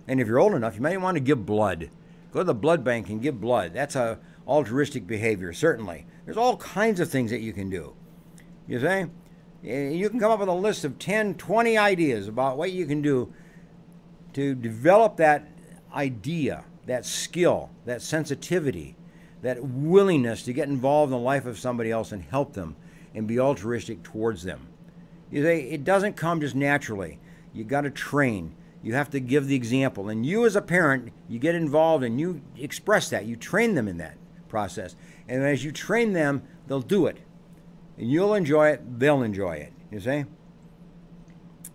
And if you're old enough, you might want to give blood. Go to the blood bank and give blood. That's a altruistic behavior, certainly. There's all kinds of things that you can do. You see? You can come up with a list of 10, 20 ideas about what you can do to develop that idea that skill, that sensitivity, that willingness to get involved in the life of somebody else and help them and be altruistic towards them. You say it doesn't come just naturally. You got to train. You have to give the example. And you as a parent, you get involved and you express that. You train them in that process. And as you train them, they'll do it. And you'll enjoy it, they'll enjoy it. You see?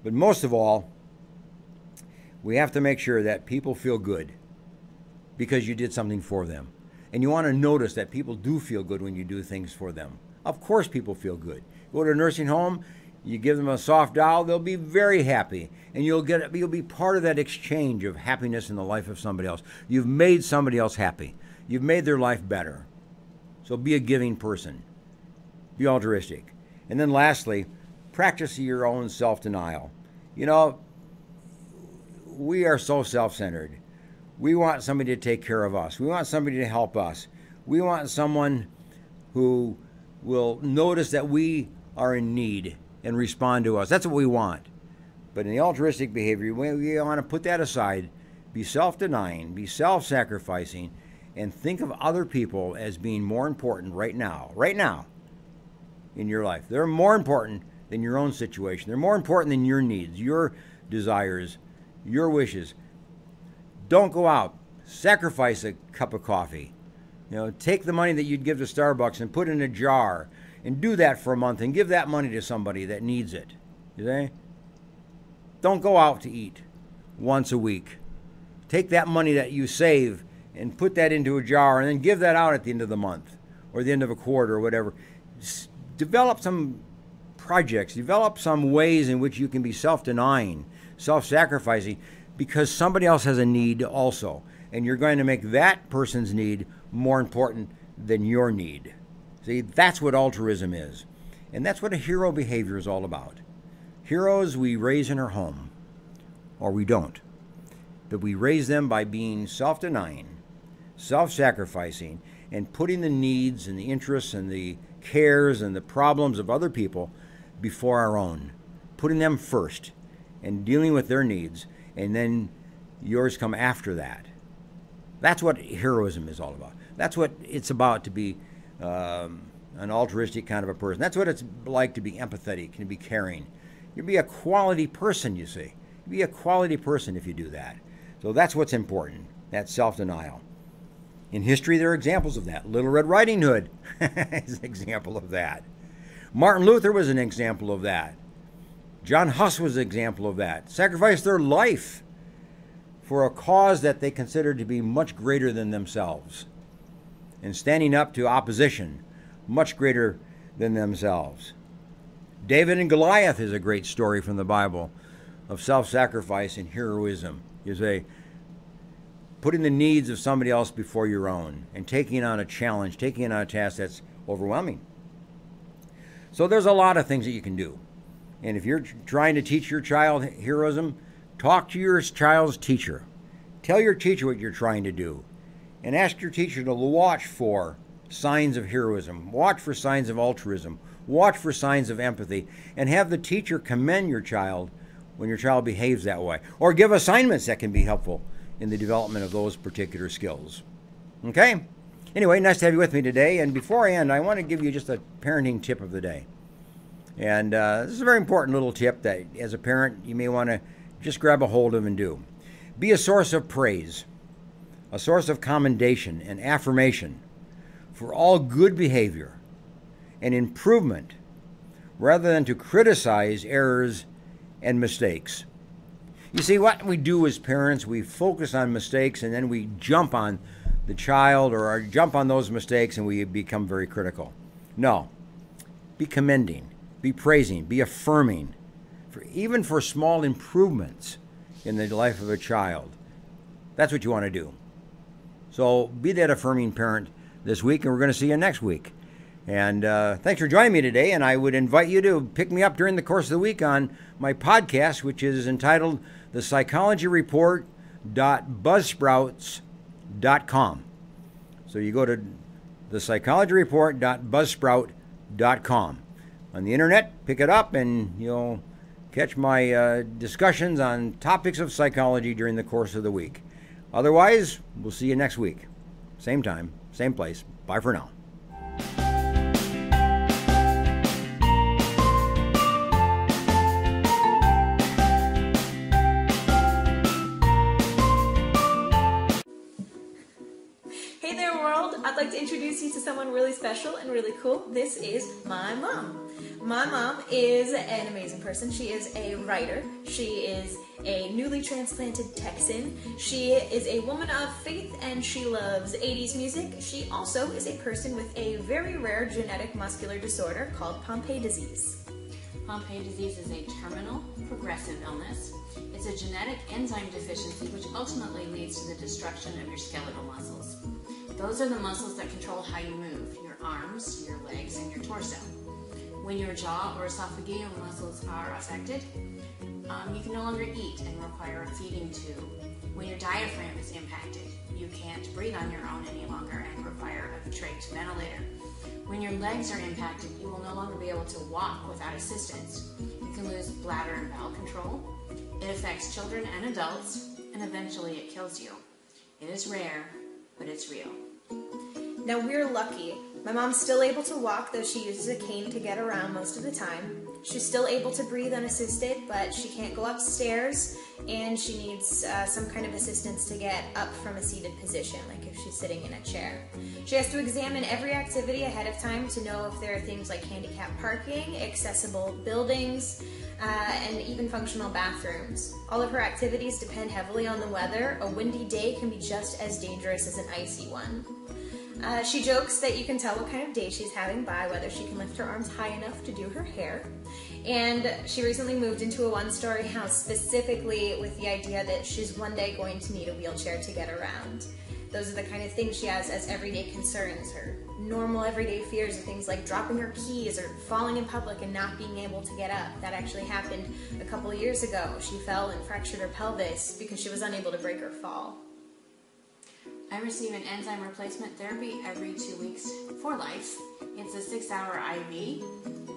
But most of all, we have to make sure that people feel good because you did something for them. And you want to notice that people do feel good when you do things for them. Of course people feel good. Go to a nursing home, you give them a soft doll, they'll be very happy. And you'll be part of that exchange of happiness in the life of somebody else. You've made somebody else happy. You've made their life better. So be a giving person. Be altruistic. And then lastly, practice your own self-denial. You know, we are so self-centered. We want somebody to take care of us. We want somebody to help us. We want someone who will notice that we are in need and respond to us. That's what we want. But in the altruistic behavior, we want to put that aside, be self-denying, be self-sacrificing, and think of other people as being more important right now in your life. They're more important than your own situation. They're more important than your needs, your desires, your wishes. Don't go out. Sacrifice a cup of coffee. You know, take the money that you'd give to Starbucks and put it in a jar and do that for a month and give that money to somebody that needs it. You see? Don't go out to eat once a week. Take that money that you save and put that into a jar and then give that out at the end of the month or the end of a quarter or whatever. Develop some projects. Develop some ways in which you can be self-denying, self-sacrificing, because somebody else has a need also, and you're going to make that person's need more important than your need. See, that's what altruism is. And that's what a hero behavior is all about. Heroes we raise in our home, or we don't. But we raise them by being self-denying, self-sacrificing, and putting the needs and the interests and the cares and the problems of other people before our own. Putting them first and dealing with their needs, and then yours come after that. That's what heroism is all about. That's what it's about to be an altruistic kind of a person. That's what it's like to be empathetic and be caring. You'll be a quality person, you see. You'll be a quality person if you do that. So that's what's important, that self-denial. In history, there are examples of that. Little Red Riding Hood is an example of that. Martin Luther was an example of that. John Huss was an example of that. Sacrificed their life for a cause that they considered to be much greater than themselves. And standing up to opposition much greater than themselves. David and Goliath is a great story from the Bible of self-sacrifice and heroism. You say, putting the needs of somebody else before your own and taking on a challenge, taking on a task that's overwhelming. So there's a lot of things that you can do. And if you're trying to teach your child heroism, talk to your child's teacher. Tell your teacher what you're trying to do. And ask your teacher to watch for signs of heroism. Watch for signs of altruism. Watch for signs of empathy. And have the teacher commend your child when your child behaves that way. Or give assignments that can be helpful in the development of those particular skills. Okay? Anyway, nice to have you with me today. And before I end, I want to give you just a parenting tip of the day. And this is a very important little tip that, as a parent, you may want to just grab a hold of and do. Be a source of praise, a source of commendation and affirmation for all good behavior and improvement, rather than to criticize errors and mistakes. You see, what we do as parents, we focus on mistakes and then we jump on the child or jump on those mistakes and we become very critical. No. Be commending, be praising, be affirming, even for small improvements in the life of a child. That's what you want to do. So be that affirming parent this week, and we're going to see you next week. And thanks for joining me today, and I would invite you to pick me up during the course of the week on my podcast, which is entitled The Psychology Report.buzzsprouts.com. So you go to thepsychologyreport.buzzsprout.com. On the internet, pick it up, and you'll catch my discussions on topics of psychology during the course of the week. Otherwise, we'll see you next week. Same time, same place. Bye for now. Hey there, world! I'd like to introduce you to someone really special and really cool. This is my mom. My mom is an amazing person. She is a writer. She is a newly transplanted Texan. She is a woman of faith and she loves 80s music. She also is a person with a very rare genetic muscular disorder called Pompe disease. Pompe disease is a terminal, progressive illness. It's a genetic enzyme deficiency which ultimately leads to the destruction of your skeletal muscles. Those are the muscles that control how you move, your arms, your legs, and your torso. When your jaw or esophageal muscles are affected, you can no longer eat and require a feeding tube. When your diaphragm is impacted, you can't breathe on your own any longer and require a trach ventilator. When your legs are impacted, you will no longer be able to walk without assistance. You can lose bladder and bowel control. It affects children and adults, and eventually it kills you. It is rare, but it's real. Now we're lucky. My mom's still able to walk, though she uses a cane to get around most of the time. She's still able to breathe unassisted, but she can't go upstairs, and she needs some kind of assistance to get up from a seated position, like if she's sitting in a chair. She has to examine every activity ahead of time to know if there are things like handicap parking, accessible buildings, and even functional bathrooms. All of her activities depend heavily on the weather. A windy day can be just as dangerous as an icy one. She jokes that you can tell what kind of day she's having by whether she can lift her arms high enough to do her hair. And she recently moved into a one-story house specifically with the idea that she's one day going to need a wheelchair to get around. Those are the kind of things she has as everyday concerns. Her normal everyday fears are things like dropping her keys or falling in public and not being able to get up. That actually happened a couple of years ago. She fell and fractured her pelvis because she was unable to break her fall. I receive an enzyme replacement therapy every 2 weeks for life. It's a 6-hour IV.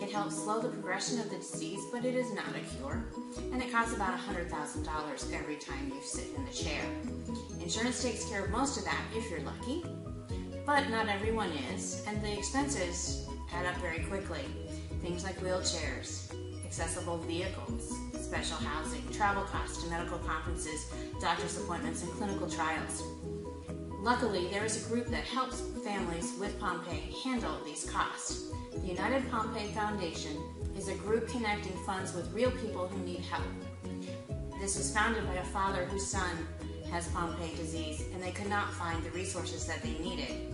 It helps slow the progression of the disease, but it is not a cure. And it costs about $100,000 every time you sit in the chair. Insurance takes care of most of that if you're lucky, but not everyone is, and the expenses add up very quickly. Things like wheelchairs, accessible vehicles, special housing, travel costs to medical conferences, doctor's appointments, and clinical trials. Luckily, there is a group that helps families with Pompe handle these costs. The United Pompe Foundation is a group connecting funds with real people who need help. This was founded by a father whose son has Pompe disease, and they could not find the resources that they needed.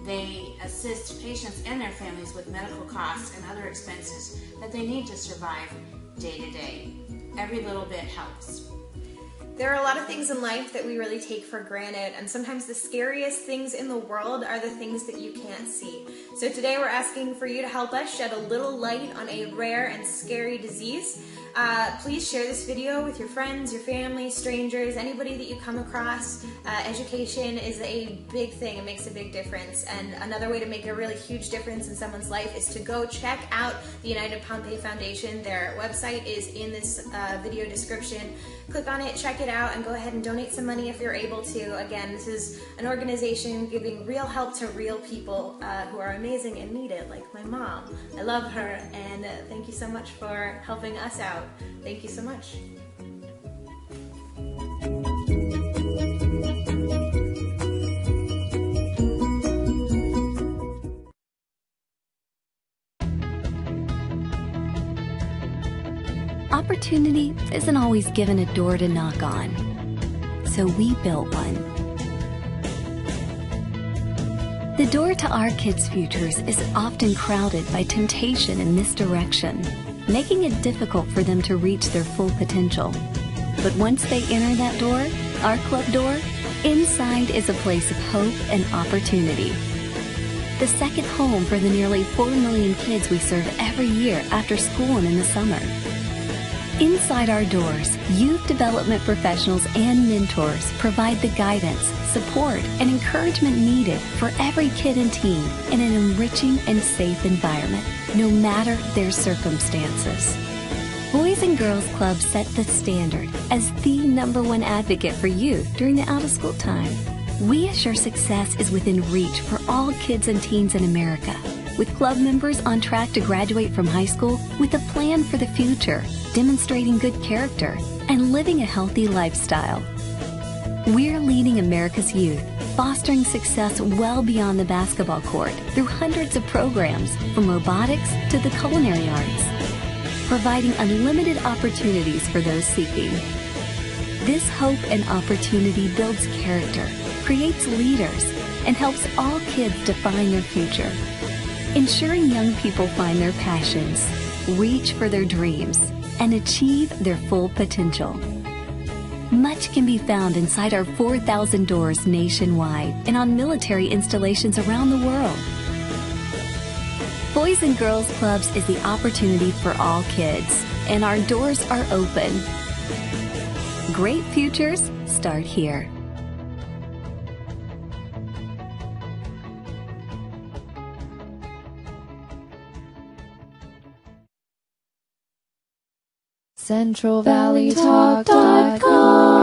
They assist patients and their families with medical costs and other expenses that they need to survive day to day. Every little bit helps. There are a lot of things in life that we really take for granted, and sometimes the scariest things in the world are the things that you can't see. So today we're asking for you to help us shed a little light on a rare and scary disease. Please share this video with your friends, your family, strangers, anybody that you come across. Education is a big thing. It makes a big difference. And another way to make a really huge difference in someone's life is to go check out the United Pompe Foundation. Their website is in this video description. Click on it, check it out, and go ahead and donate some money if you're able to. Again, this is an organization giving real help to real people who are amazing and need it, like my mom. I love her, and thank you so much for helping us out. Thank you so much. Opportunity isn't always given a door to knock on, so we built one. The door to our kids' futures is often crowded by temptation and misdirection, making it difficult for them to reach their full potential. But once they enter that door, our club door, inside is a place of hope and opportunity. The second home for the nearly 4 million kids we serve every year after school and in the summer. Inside our doors, youth development professionals and mentors provide the guidance, support, and encouragement needed for every kid and teen in an enriching and safe environment, no matter their circumstances. Boys and Girls Club set the standard as the #1 advocate for youth during the out-of-school time. We assure success is within reach for all kids and teens in America, with club members on track to graduate from high school with a plan for the future, demonstrating good character, and living a healthy lifestyle. We're leading America's youth, fostering success well beyond the basketball court through hundreds of programs, from robotics to the culinary arts, providing unlimited opportunities for those seeking. This hope and opportunity builds character, creates leaders, and helps all kids define their future. Ensuring young people find their passions, reach for their dreams, and achieve their full potential. Much can be found inside our 4,000 doors nationwide and on military installations around the world. Boys and Girls Clubs is the opportunity for all kids, and our doors are open. Great futures start here. CentralValleyTalk.com